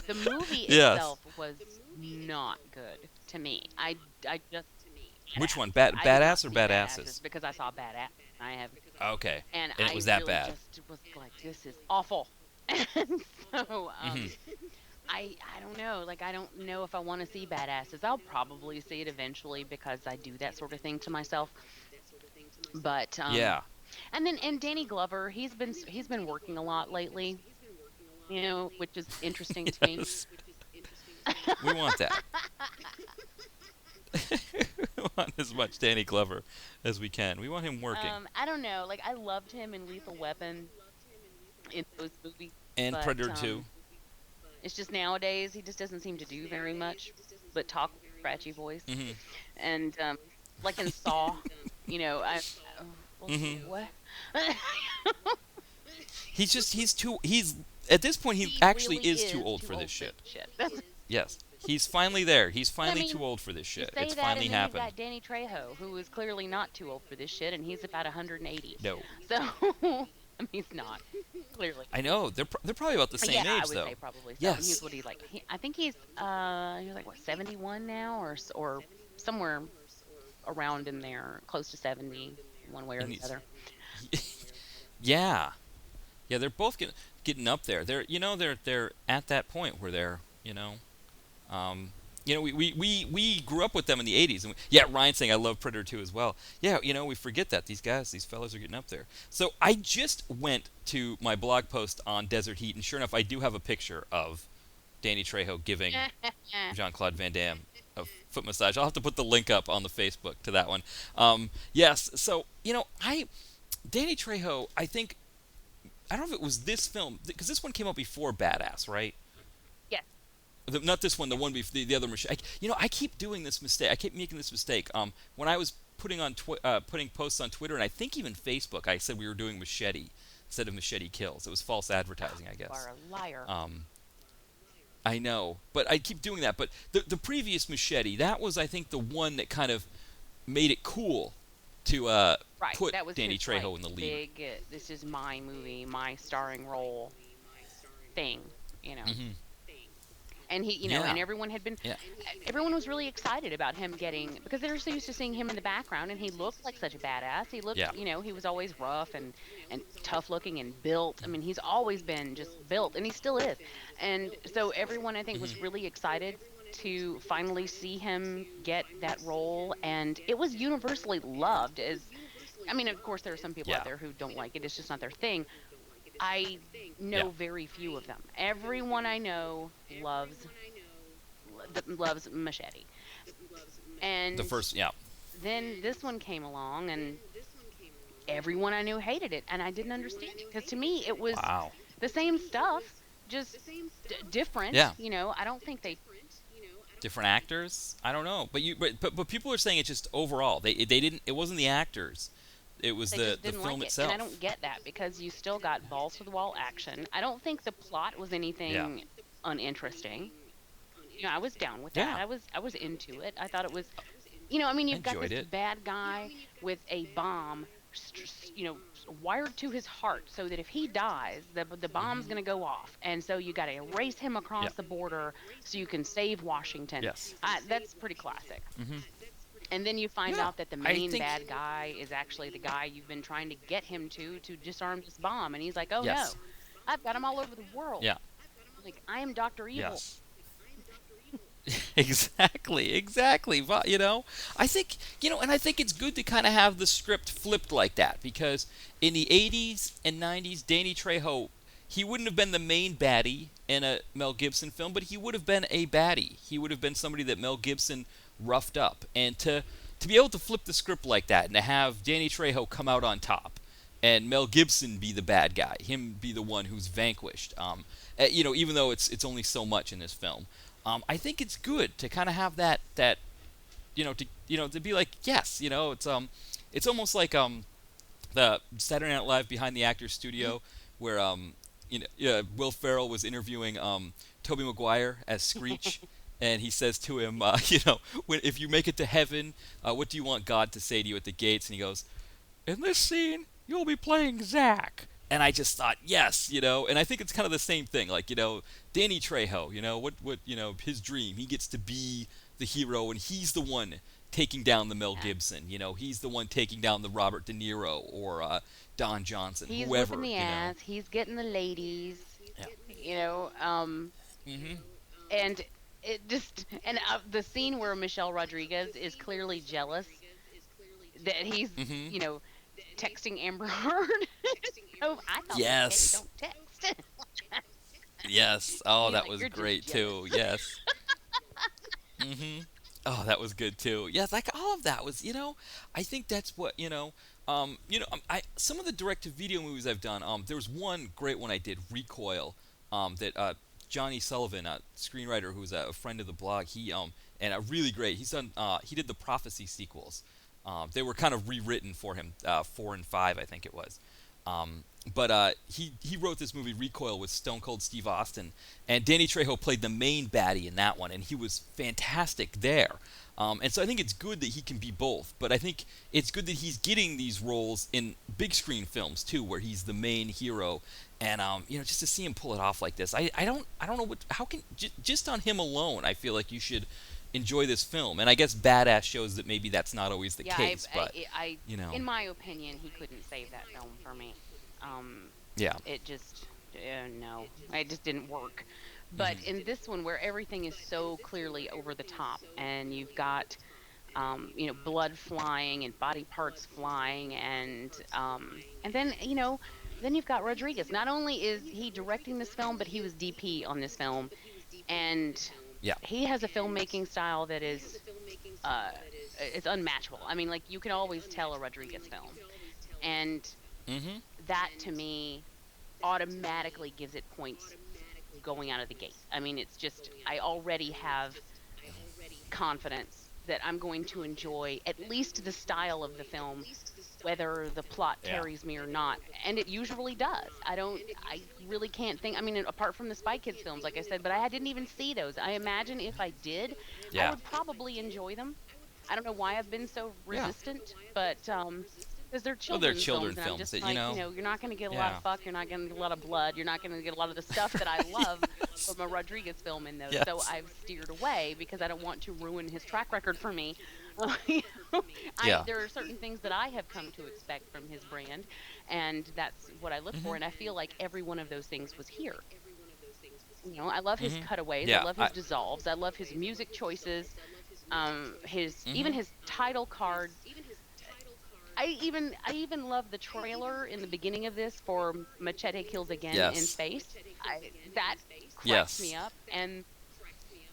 the movie Yes. itself was not good to me. I just Which one? I did not Badass or see badasses? because I saw Badass. I have, Okay. and And it I was that really bad. just was like, this is awful. And so Hmm. I don't know. Like I don't know if I want to see Badasses. I'll probably see it eventually because I do that sort of thing to myself. But Yeah. and Danny Glover, he's been working a lot lately, which is interesting to me. Yes. We want that. We want as much Danny Glover as we can. We want him working. I don't know. Like I loved him in Lethal Weapon in those movies, And but Predator 2. it's just nowadays he just doesn't seem to do very much, but talk with a scratchy voice. Hmm. And like in Saw, I well, Hmm. what? He's at this point he actually really is too old for this shit. Yes. He's finally there. He's finally mean, too old for this You shit. say It's that, finally and then happened. you've got Danny Trejo, who is clearly not too old for this shit, and he's about 180. No. So, I mean, he's not clearly. I know. They're probably about the same Yeah, age I would though. say probably so. Yes. And he's what he like. I think he's like what 71 now, or somewhere around in there, close to 70, one way or And the he's other. Yeah. Yeah, they're both getting up there. They're at that point where um, we grew up with them in the 80s. And yeah, Ryan's saying I love Predator 2 as well. Yeah, we forget that these fellas are getting up there. So I just went to my blog post on Desert Heat, and sure enough, I do have a picture of Danny Trejo giving Jean-Claude Van Damme a foot massage. I'll have to put the link up on the Facebook to that one. Yes, so, Danny Trejo, I don't know if it was this film, because this one came out before Badass, right? Yes. Not this one, the one before the other machine. I keep doing this mistake. I keep making this mistake. When I was putting posts on Twitter and I think even Facebook, I said we were doing Machete instead of Machete Kills. It was false advertising, I guess. You are a liar. I know, but I keep doing that. But the previous Machete, that was, I think, the one that kind of made it cool to right. put That was Danny his, Trejo like, in the lead. big, this is my movie, my starring role thing, Mm-hmm. And he, Yeah. and everyone was really excited about him getting, because they're so used to seeing him in the background, and he looked like such a badass. He looked, Yeah. he was always rough and tough looking and built. I mean, he's always been just built, and he still is. And so everyone, I think, was really excited to finally see him get that role, and it was universally loved. I mean, of course, there are some people out there who don't like it. It's just not their thing. I know very few of them. Everyone I know loves Machete. And The first, then this one came along, and everyone I knew hated it, and I didn't understand it, because to me it was Wow. the same stuff, just different. Yeah. I don't think they. Different actors? I don't know, but people are saying it just overall. They didn't. It wasn't the actors. It was They the just didn't film like itself. it, and I don't get that, because you still got balls to the wall action. I don't think the plot was anything uninteresting. I was down with that. Yeah. I was into it. I thought it was, I mean, you've got enjoyed this it. bad guy with a bomb, wired to his heart, so that if he dies, the bomb's going to go off, and so you got to erase him across the border so you can save Washington. Yes. That's pretty classic. Mm-hmm. And then you find Yeah, out that the I main think- bad guy is actually the guy you've been trying to get him to disarm this bomb, and he's like, "Oh Yes. no, I've got him all over the world." Yeah. Like, I am Dr. Evil. Yes. Exactly. But, I think, and I think it's good to kind of have the script flipped like that, because in the 80s and 90s, Danny Trejo, he wouldn't have been the main baddie in a Mel Gibson film, but he would have been a baddie. He would have been somebody that Mel Gibson roughed up. And to be able to flip the script like that and to have Danny Trejo come out on top and Mel Gibson be the bad guy, him be the one who's vanquished, even though it's only so much in this film, I think it's good to kind of have that to be like, yes, it's almost like the Saturday Night Live Behind the Actors Studio, where Will Ferrell was interviewing Tobey Maguire as Screech. And he says to him, if you make it to heaven, what do you want God to say to you at the gates? And he goes, in this scene, you'll be playing Zach. And I just thought, yes, and I think it's kind of the same thing. Like, Danny Trejo, what his dream, he gets to be the hero, and he's the one taking down the Mel Gibson. He's the one taking down the Robert De Niro or Don Johnson, He's whoever. whipping the ass. He's getting the ladies. Yeah. Mm-hmm. And the scene where Michelle Rodriguez is clearly jealous that he's texting Amber Heard. Oh, I thought yes. don't text. Yes. Oh, that like, was "You're great just too. Yes. Oh, that was good too. Yes, like all of that was, I think that's what, some of the direct-to-video movies I've done. There was one great one I did, Recoil, that Johnny Sullivan, a screenwriter who's a friend of the blog, and a really great. He did the Prophecy sequels. They were kind of rewritten for him, 4 and 5, I think it was. But he wrote this movie Recoil with Stone Cold Steve Austin, and Danny Trejo played the main baddie in that one, and he was fantastic there. And so I think it's good that he can be both, but I think it's good that he's getting these roles in big screen films too, where he's the main hero. And just to see him pull it off like this, I don't know how can just on him alone, I feel like you should enjoy this film. And I guess Badass shows that maybe that's not always the case. But in my opinion, he couldn't save that film for me. Yeah. It just no, it just didn't work. But in this one, where everything is so clearly over the top, and you've got blood flying and body parts flying, and then then you've got Rodriguez. Not only is he directing this film, but he was DP on this film, and he has a filmmaking style that is it's unmatchable. I mean, like, you can always tell a Rodriguez film, and that to me automatically gives it points going out of the gate. I mean, it's just, I already have confidence that I'm going to enjoy at least the style of the film, whether the plot carries me or not. And it usually does. I really can't think, I mean, apart from the Spy Kids films, like I said, but I didn't even see those. I imagine if I did, I would probably enjoy them. I don't know why I've been so resistant, but because they're children's films, and I'm just like, you're not going to get a lot of fuck, you're not going to get a lot of blood, you're not going to get a lot of the stuff that I love from a Rodriguez film in those. So I've steered away because I don't want to ruin his track record for me. There are certain things that I have come to expect from his brand, and that's what I look for, and I feel like every one of those things was here. I love his cutaways, I love his dissolves, I love his music choices, even his title cards. I even love the trailer in the beginning of this for Machete Kills Again in Space. That cracks me up. And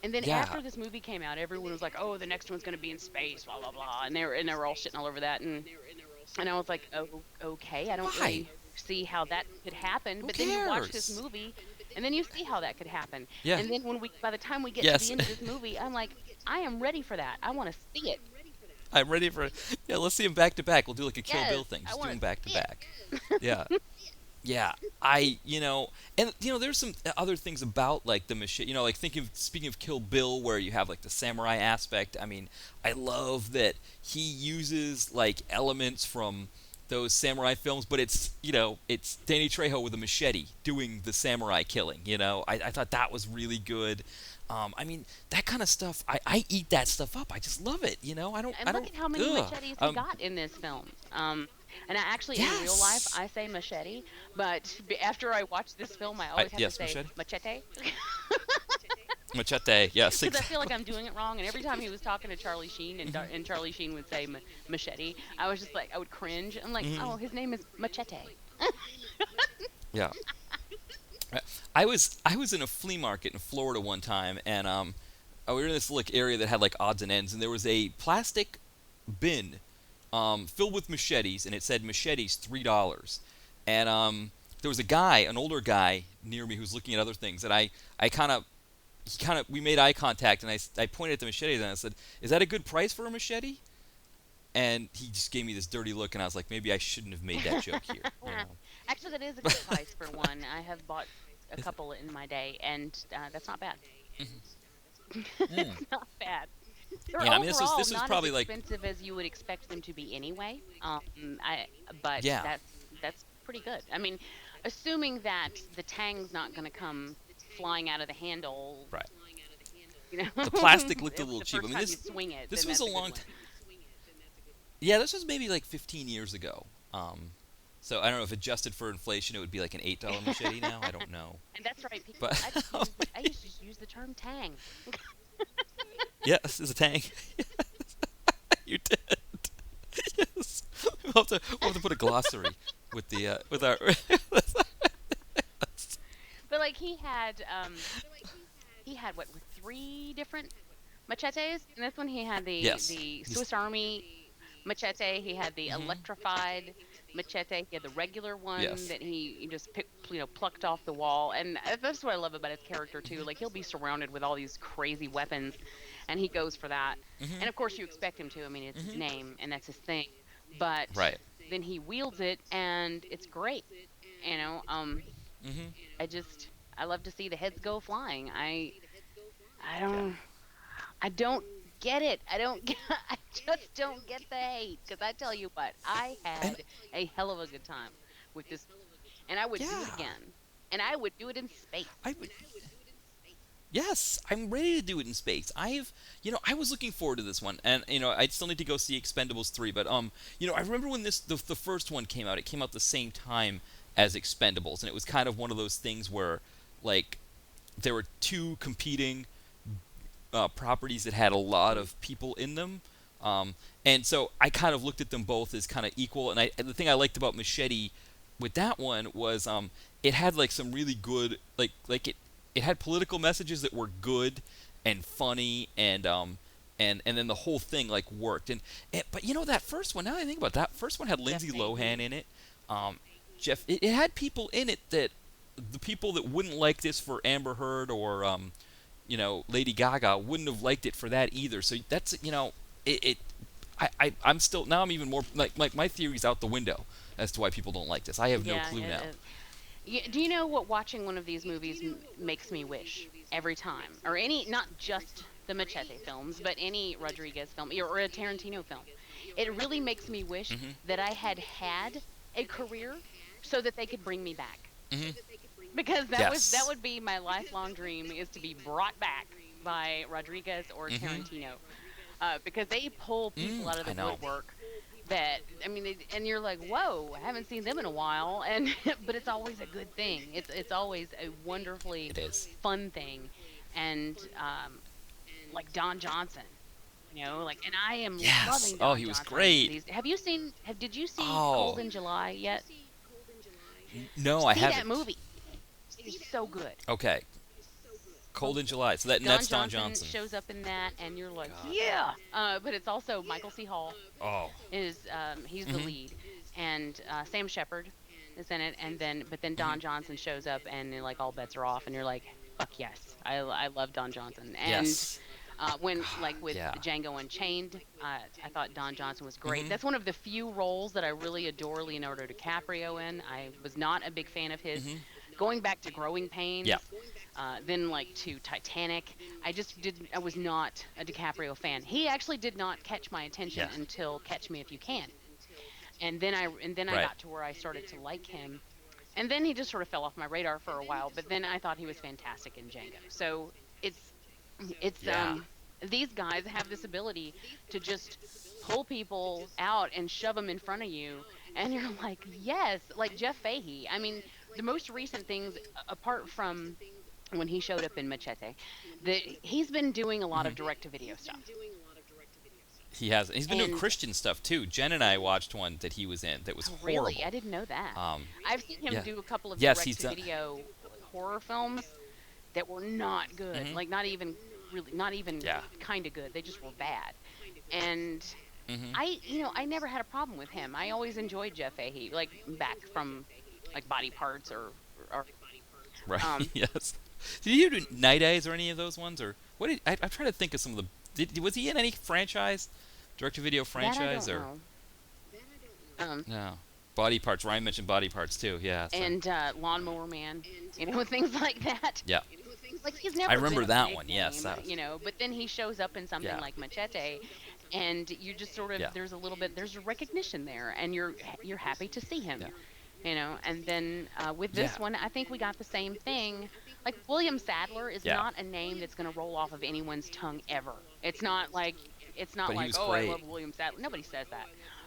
then after this movie came out, everyone was like, "Oh, the next one's going to be in space, blah blah blah," and they were all shitting all over that. And I was like, "Oh, okay, I don't really see how that could happen." But then you watch this movie, and then you see how that could happen. Yeah. And then by the time we get to the end of this movie, I'm like, I am ready for that. I want to see it. I'm ready for it. Yeah, let's see them back to back. We'll do like a Kill Bill thing. Just do them back to back. Yeah. Yeah. There's some other things about like the machete, like speaking of Kill Bill, where you have like the samurai aspect. I mean, I love that he uses like elements from those samurai films, but it's Danny Trejo with a machete doing the samurai killing. I thought that was really good. I mean, that kind of stuff, I eat that stuff up. I just love it, I don't... And look at how many machetes he got in this film. And in real life, I say machete, but after I watch this film, I always have to say machete. Machete, yes. Because I feel like I'm doing it wrong, and every time he was talking to Charlie Sheen, and Charlie Sheen would say machete, I was just like, I would cringe. I'm like, oh, his name is Machete. Yeah. I was in a flea market in Florida one time, and we were in this little area that had like odds and ends, and there was a plastic bin filled with machetes, and it said machetes $3. And there was an older guy near me who was looking at other things, and we made eye contact, and I pointed at the machetes, and I said, "Is that a good price for a machete?" And he just gave me this dirty look, and I was like, maybe I shouldn't have made that joke here. Actually, that is a good price for one. I have bought a couple in my day, and that's not bad. It's not bad. They're overall this was not probably as like expensive as you would expect them to be anyway. But that's pretty good. I mean, assuming that the tang's not going to come flying out of the handle. Right. You know? The plastic looked a little the cheap. first I mean, time you swing it, this then was that's a long good Yeah, this was maybe like 15 years ago. So I don't know if adjusted for inflation, it would be like an $8 machete now. I don't know. And that's right, people. But I used to just use the term tang. yes, it's a tank. You did. Yes. We'll have to put a glossary with the with our. But like he had what, 3 different machetes. And this one he had Yes. the Swiss Army machete. He had the electrified machete. He had the regular one Yes. that he just plucked off the wall. And that's what I love about his character too. Like he'll be surrounded with all these crazy weapons, and he goes for that. And of course you expect him to. I mean, it's his name and that's his thing. But Right. then he wields it and it's great. You know, Mhm. I love to see the heads go flying. I Yeah. don't get it. I just don't get the hate. Because I tell you what, I And had a hell of a good time with this, and I would do it yeah, again, and I would do it in space. I would. Yes, I'm ready to do it in space. I was looking forward to this one, and I still need to go see Expendables 3. But I remember when the first one came out. It came out the same time as Expendables, and it was kind of one of those things where, like, there were two competing properties that had a lot of people in them, and so I kind of looked at them both as kind of equal. And the thing I liked about Machete with that one was it had like some really good it had political messages that were good and funny and then the whole thing like worked but that first one, now that I think about it, that first one had Lindsay Lohan in it. It had people in it that the people that wouldn't like this for Amber Heard or Lady Gaga wouldn't have liked it for that either. So that's I'm still, now I'm even more like my theory's out the window as to why people don't like this. I have no clue now. Do you know what watching one of these movies makes me wish every time? Or any, not just the Machete films, but any Rodriguez film or a Tarantino film. It really makes me wish that I had a career so that they could bring me back. Because that would be my lifelong dream, is to be brought back by Rodriguez or Tarantino. Because they pull people out of the woodwork that, I mean, and you're like, whoa, I haven't seen them in a while, but it's always a good thing. It's always a wonderfully fun thing, and like Don Johnson, and I am loving Don Oh, he was Johnson. great. Did you see Cold in July yet? No, I haven't. See that movie. It's so good. Okay. Cold in July. So that's Don Johnson. Shows up in that, and you're like, yeah. But it's also Michael C. Hall. Oh. He's the lead, and Sam Shepard is in it, but then Don Johnson shows up, and like all bets are off, and you're like, fuck yes, I love Don Johnson. And when with Django Unchained, I thought Don Johnson was great. That's one of the few roles that I really adore Leonardo DiCaprio in. I was not a big fan of his. Going back to Growing Pains, then to Titanic, I was not a DiCaprio fan. He actually did not catch my attention until Catch Me If You Can, and then I got to where I started to like him, and then he just sort of fell off my radar for a while. But then I thought he was fantastic in Django. So it's these guys have this ability to just pull people out and shove them in front of you, and you're like, yes, like Jeff Fahey. I mean, the most recent things, apart from when he showed up in Machete, he's been doing a lot of direct-to-video stuff. He has. He's been doing Christian stuff too. Jen and I watched one that he was in that was horrible. Really? I didn't know that. I've seen him do a couple of direct-to-video horror films that were not good. Like not even kind of good. They just were bad. And I never had a problem with him. I always enjoyed Jeff Fahey, like back from like Body Parts or right. Yes. Did you do Night Eyes or any of those ones, or what? I'm trying to think of some of the. Was he in any franchise, direct-to-video franchise, that I don't know. No. Body Parts. Ryan mentioned Body Parts too. Yeah. So. And Lawnmower Man, things like that. Yeah. Like he's never. I remember been a that big one. name, Yes. But then he shows up in something like Machete, and you just sort of there's a recognition there, and you're happy to see him. Yeah. And then with this one, I think we got the same thing. Like William Sadler is not a name that's going to roll off of anyone's tongue ever. It's not like It's not But he like, was oh, I great. love William Sadler. Nobody says that.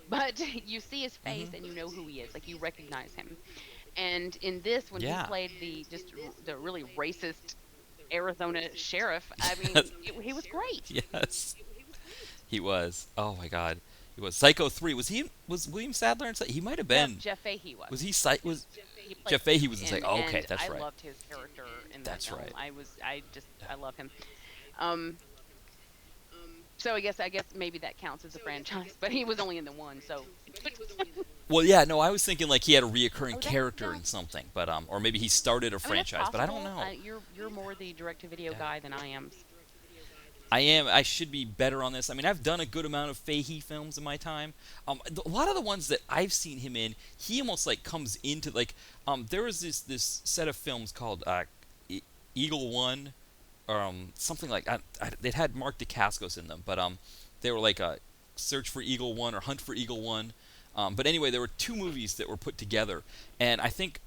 But you see his face Hmm. and you know who he is. Like you recognize him. And in this, when he Yeah. played the really racist Arizona sheriff, I mean, Yes. he was great. Yes. He was. Oh my God. He was. Psycho 3. Was William Sadler in He might have No, been. Jeff Fahey was. Was he was He played Jeff Fahey was in Psycho? Oh, okay, and that's I right. loved his character in that That's film. right. I love him. Um, so I guess maybe that counts as a franchise, but he was only in the one, so. Well, yeah, no, I was thinking like he had a reoccurring Oh, character in something, but or maybe he started a I mean, that's franchise, but I don't possible. know. You're more the direct-to-video guy than I am. I am. I should be better on this. I mean, I've done a good amount of Fahey films in my time. A lot of the ones that I've seen him in, he almost like comes into like. There was this set of films called Eagle One, or something like. It had Mark Dacascos in them, but they were like a Search for Eagle One or Hunt for Eagle One. But anyway, there were two movies that were put together, and I think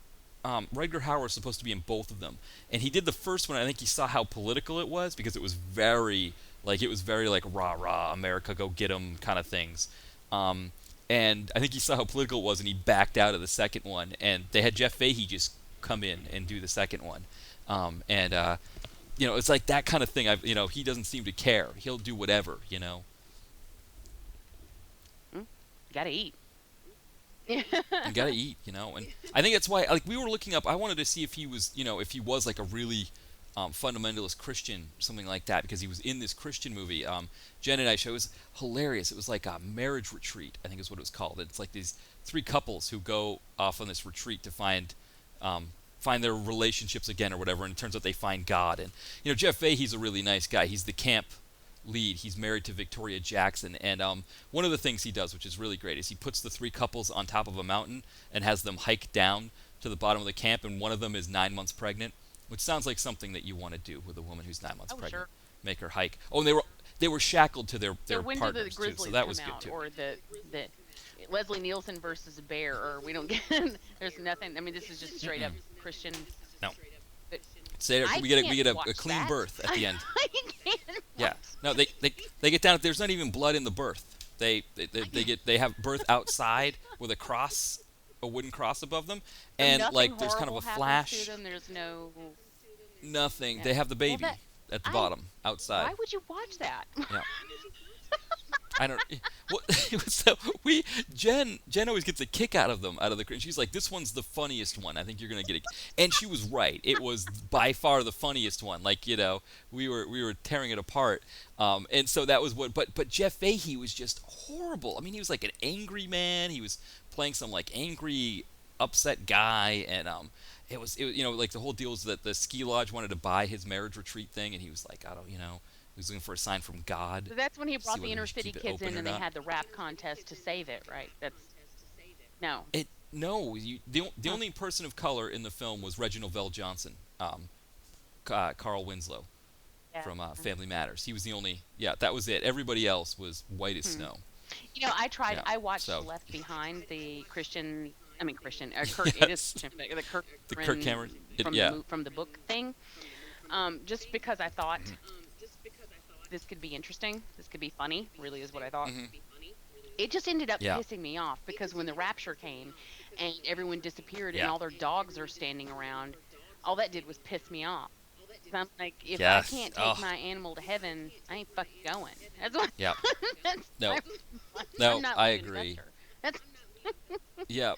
Rutger Hauer was supposed to be in both of them. And he did the first one. I think he saw how political it was because it was very like rah rah America go get 'em kind of things. And I think he saw how political it was, and he backed out of the second one. And they had Jeff Fahey just come in and do the second one. It's like that kind of thing. He doesn't seem to care. He'll do whatever. Gotta eat. You gotta eat, and I think that's why, like, we were looking up. I wanted to see if he was, like a really fundamentalist Christian, something like that, because he was in this Christian movie. Jen and I showed it was hilarious. It was like a marriage retreat, I think is what it was called. It's like these three couples who go off on this retreat to find their relationships again or whatever, and it turns out they find God. And Jeff Fahey's a really nice guy. He's the camp lead. He's married to Victoria Jackson, and one of the things he does, which is really great, is he puts the three couples on top of a mountain and has them hike down to the bottom of the camp, and one of them is 9 months pregnant, which sounds like something that you want to do with a woman who's 9 months pregnant. Sure. Make her hike. Oh, and they were shackled to their So when do the partners too, Grizzlies so that come was good out, too. or the Leslie Nielsen versus a bear, or we don't get there's nothing. I mean, this is just straight up Christian. No. But Say I we get a can't clean watch birth that. at the end. I can't Yeah. watch No, they get down. There's not even blood in the birth. They have birth outside with a wooden cross above them, and nothing like there's kind of a horrible happens flash. to them. There's no. Nothing. Yeah. They have the baby that- at the I- bottom outside. Why would you watch that? Yeah. I don't. Well, so Jen always gets a kick out of them, and she's like, "This one's the funniest one. I think you're gonna get it." And she was right. It was by far the funniest one. Like we were tearing it apart. And so that was what. But Jeff Fahey was just horrible. I mean, he was like an angry man. He was playing some like angry, upset guy, and it was like the whole deal was that the ski lodge wanted to buy his marriage retreat thing, and he was like, he was looking for a sign from God. So that's when he brought See the whether inner we should city keep it kids open in, or and they not. had the rap contest to save it, right? No. The only person of color in the film was Reginald Vell Johnson, Carl Winslow Yeah. from Family Matters. He was the only. Yeah, that was it. Everybody else was white as snow. I tried. Yeah, I watched so- Left Behind, the Christian. I mean Christian. Kirk. It is Yes. the Kirk. The Kirk Cameron. From the book thing. Just because I thought this could be interesting. This could be funny. Really is what I thought. Mhm. It just ended up Yeah. pissing me off because when the rapture came and everyone disappeared and Yeah. all their dogs are standing around, all that did was piss me off. 'Cause I'm like, if Yes. I can't take my animal to heaven, I ain't fucking going. That's what. Yeah. that's, No. I'm No, not I like an agree. investor. That's Yeah.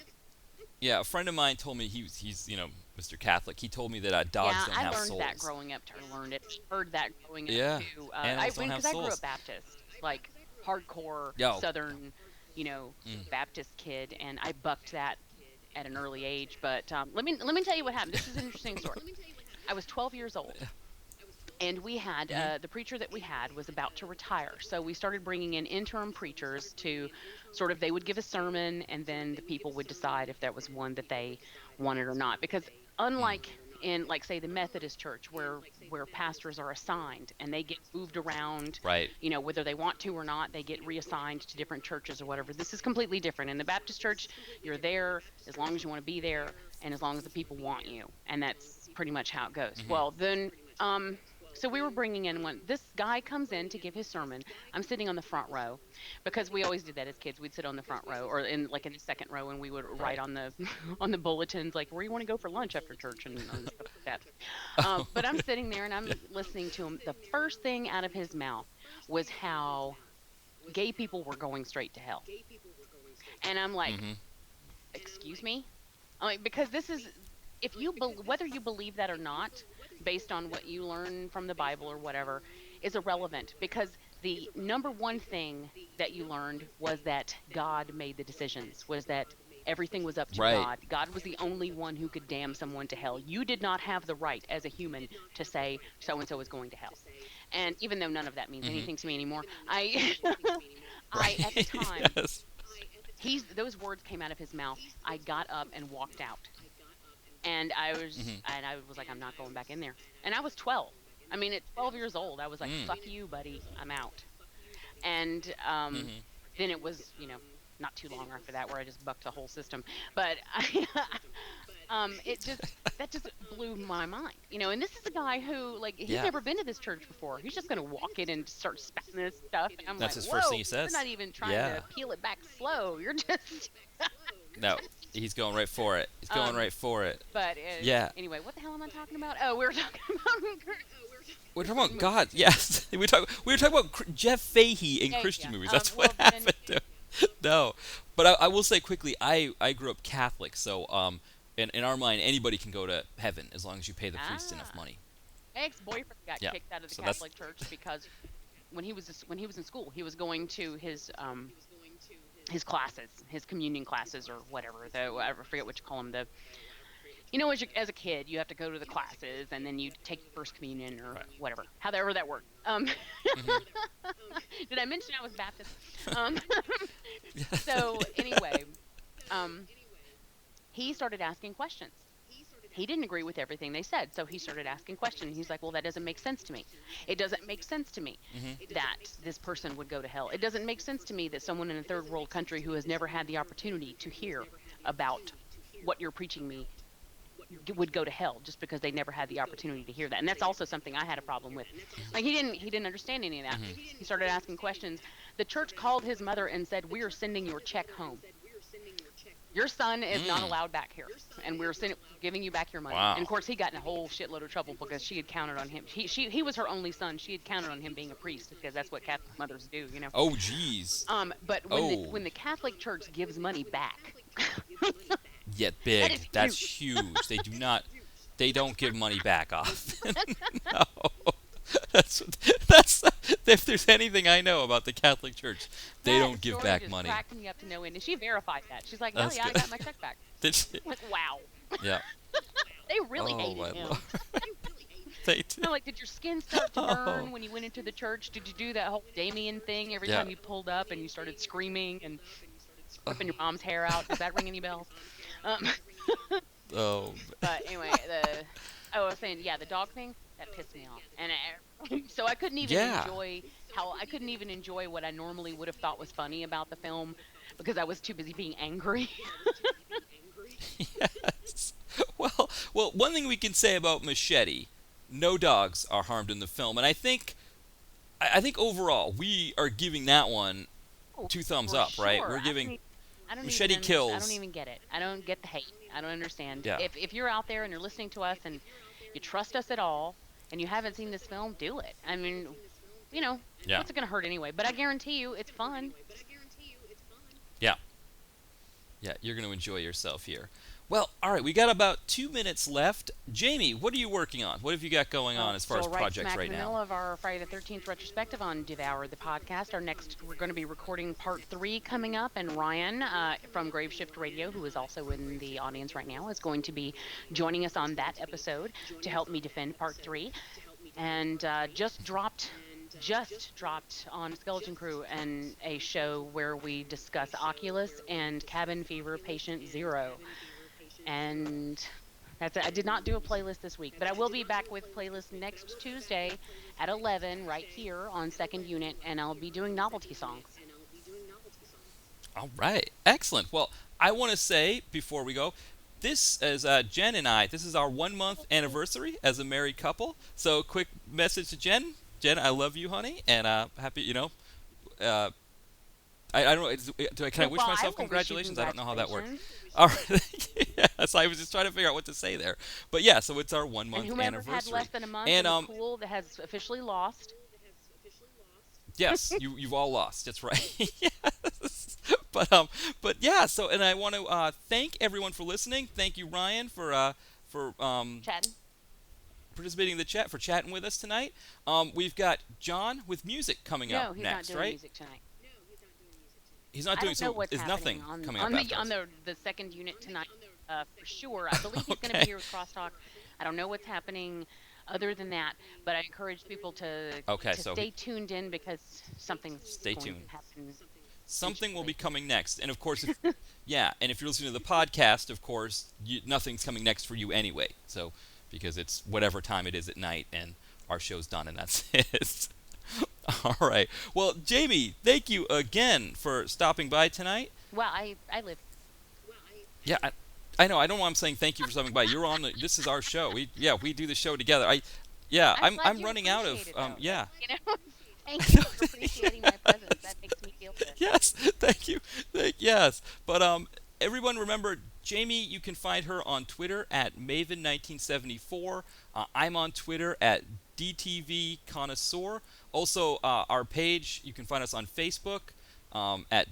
Yeah, a friend of mine told me he's Mr. Catholic. He told me that dogs yeah, don't I have learned souls. that growing up. I learned it. Heard that growing up Yeah, too. animals don't have Because I grew souls. up Baptist, like hardcore Yo. Southern, Baptist kid, and I bucked that at an early age. But let me tell you what happened. This is an interesting story. I was 12 years old. And we had, the preacher that we had was about to retire. So we started bringing in interim preachers to sort of, they would give a sermon and then the people would decide if there was one that they wanted or not. Because unlike in, like, say, the Methodist church where pastors are assigned and they get moved around, Right. Whether they want to or not, they get reassigned to different churches or whatever. This is completely different. In the Baptist church, you're there as long as you want to be there and as long as the people want you. And that's pretty much how it goes. Well, then... So we were bringing in one. This guy comes in to give his sermon. I'm sitting on the front row because we always did that as kids. We'd sit on the front row or in the second row, and we would write Right. on the on the bulletins like where you want to go for lunch after church and stuff like that. But I'm sitting there and I'm listening to him. The first thing out of his mouth was how gay people were going straight to hell, and I'm like, Mm-hmm. excuse me. I'm like, because this is, if you whether you believe that or not, based on what you learn from the Bible or whatever, is irrelevant, because the number one thing that you learned was that God made the decisions, was that everything was up to Right. God. God was the only one who could damn someone to hell. You did not have the right as a human to say so and so is going to hell. And even though none of that means Mm-hmm. anything to me anymore, I I Right. at the time, Yes. those words came out of his mouth. I got up and walked out. And Mm-hmm. I was like, I'm not going back in there. And I was 12. I mean, at 12 years old, I was like, Mm. fuck you, buddy, I'm out. And Mm-hmm. then it was, not too long after that where I just bucked the whole system. But I, it just, that just blew my mind, And this is a guy who, like, he's Yeah. never been to this church before. He's just gonna walk in and start spouting this stuff. And I'm That's like, his whoa, first thing he you're says. not even trying Yeah. to peel it back slow. You're just. No, he's going right for it. He's going right for it. But Yeah. anyway, what the hell am I talking about? Oh, we were talking about. We're talking about God. Yes, we were talking about Jeff Fahey in Yeah, Christian yeah. movies. That's Well, what then- happened. No, but I will say quickly, I grew up Catholic, so in our mind, anybody can go to heaven as long as you pay the priest enough Ah. money. My ex-boyfriend got Yeah, kicked out of the so that's- Catholic Church because when he was in school, he was going to his classes, his communion classes or whatever. I forget what you call them. As a kid, you have to go to the classes and then you take your first communion or Right. whatever, however that worked. Mhm. Did I mention I was Baptist? So anyway, he started asking questions. He didn't agree with everything they said, so he started asking questions. He's like, well, that doesn't make sense to me. It doesn't make sense to me that this person would go to hell. It doesn't make sense to me that someone in a third world country who has never had the opportunity to hear about what you're preaching me would go to hell just because they never had the opportunity to hear that. And that's also something I had a problem with. Like, he didn't understand any of that. He started asking questions. The church called his mother and said, we are sending your check home. Your son is not allowed back here, and we're giving you back your money. Wow. And of course, he got in a whole shitload of trouble because she had counted on him. He was her only son. She had counted on him being a priest because that's what Catholic mothers do. Oh, jeez. But when the Catholic Church gives money back, Yet That big. is That's huge. They don't give money back often. No. That's if there's anything I know about the Catholic Church, they that don't give story back just money. cracked me up to no end, and she verified that. She's like, "Oh That's yeah, good. I got my check back." Did she? I'm like, wow, Yeah. they really Oh, hated my him. Lord. They do. I'm like, did your skin start to Oh. burn when you went into the church? Did you do that whole Damien thing every Yeah. time you pulled up and you started screaming and ripping your mom's hair out? Does that ring any bells? Oh. But anyway, I was saying, yeah, the dog thing that pissed me off, and so I couldn't even Yeah. enjoy what I normally would have thought was funny about the film because I was too busy being angry. Yes. Well, one thing we can say about Machete, no dogs are harmed in the film, and I think overall we are giving that one two thumbs For up, right? sure. We're giving I don't Machete even, Kills. I don't even get it. I don't get the hate. I don't understand. Yeah. If you're out there and you're listening to us and you trust us at all and you haven't seen this film, do it. I mean, Yeah. what's it going to hurt anyway? But I guarantee you it's fun. Yeah, you're going to enjoy yourself here. Well, all right, we got about 2 minutes left. Jamie, what are you working on? What have you got going on as far as projects right in the now? middle of our Friday the 13th retrospective on Devour the Podcast. We're going to be recording part 3 coming up, and Ryan from Graveshift Radio, who is also in the audience right now, is going to be joining us on that episode to help me defend part 3. And just dropped on Skeleton Crew and a show where we discuss Oculus and Cabin Fever Patient Zero. And that's it. I did not do a playlist this week, but I will be back with playlist next Tuesday at 11 right here on Second Unit, and I'll be doing novelty songs. All right, excellent. Well, I want to say before we go, this is Jen and I. This is our 1-month anniversary as a married couple. So, quick message to Jen. Jen, I love you, honey, and happy. I don't know. Can I wish myself congratulations? I don't know how that works. All right. Yes, I was just trying to figure out what to say there. But yeah, so it's our 1-month and whomever anniversary. Had less than a month and cool that has officially lost. Yes, you've all lost. That's right. Yes. But yeah. So, and I want to thank everyone for listening. Thank you, Ryan, for chatting, participating in the chat, for chatting with us tonight. We've got John with music coming up next, right? No, he's not doing music tonight. He's not doing so. Is nothing coming up on the second unit tonight for sure. I believe he's going to be here with Crosstalk. I don't know what's happening other than that, but I encourage people to stay tuned in because something's going to happen. Something will be coming next, and of course, if you're listening to the podcast, of course, nothing's coming next for you anyway. So, because it's whatever time it is at night, and our show's done, and that's it. All right. Well, Jamie, thank you again for stopping by tonight. Well, I live. Yeah, I know. I don't know why I'm saying thank you for stopping by. You're on. This is our show. We do the show together. I'm running out of yeah. You know, thank you for appreciating my presence. That makes me feel good. Yes, thank you. Yes, but everyone remember, Jamie, you can find her on Twitter at Maven1974. I'm on Twitter at DTV Connoisseur. Also, our page, you can find us on Facebook at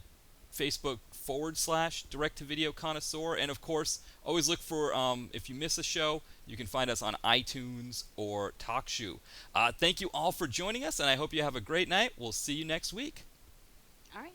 Facebook/Direct to Video Connoisseur. And of course, always look for, if you miss a show, you can find us on iTunes or TalkShoe. Thank you all for joining us, and I hope you have a great night. We'll see you next week. All right.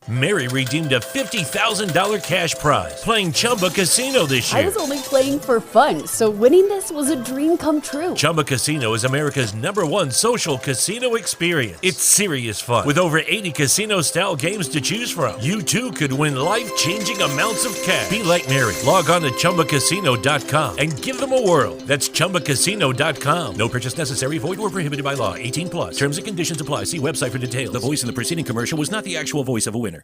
Mary redeemed a $50,000 cash prize playing Chumba Casino this year. I was only playing for fun, so winning this was a dream come true. Chumba Casino is America's #1 social casino experience. It's serious fun. With over 80 casino-style games to choose from, you too could win life-changing amounts of cash. Be like Mary. Log on to ChumbaCasino.com and give them a whirl. That's ChumbaCasino.com. No purchase necessary. Void where prohibited by law. 18+. Terms and conditions apply. See website for details. The voice in the preceding commercial was not the actual voice of a winner.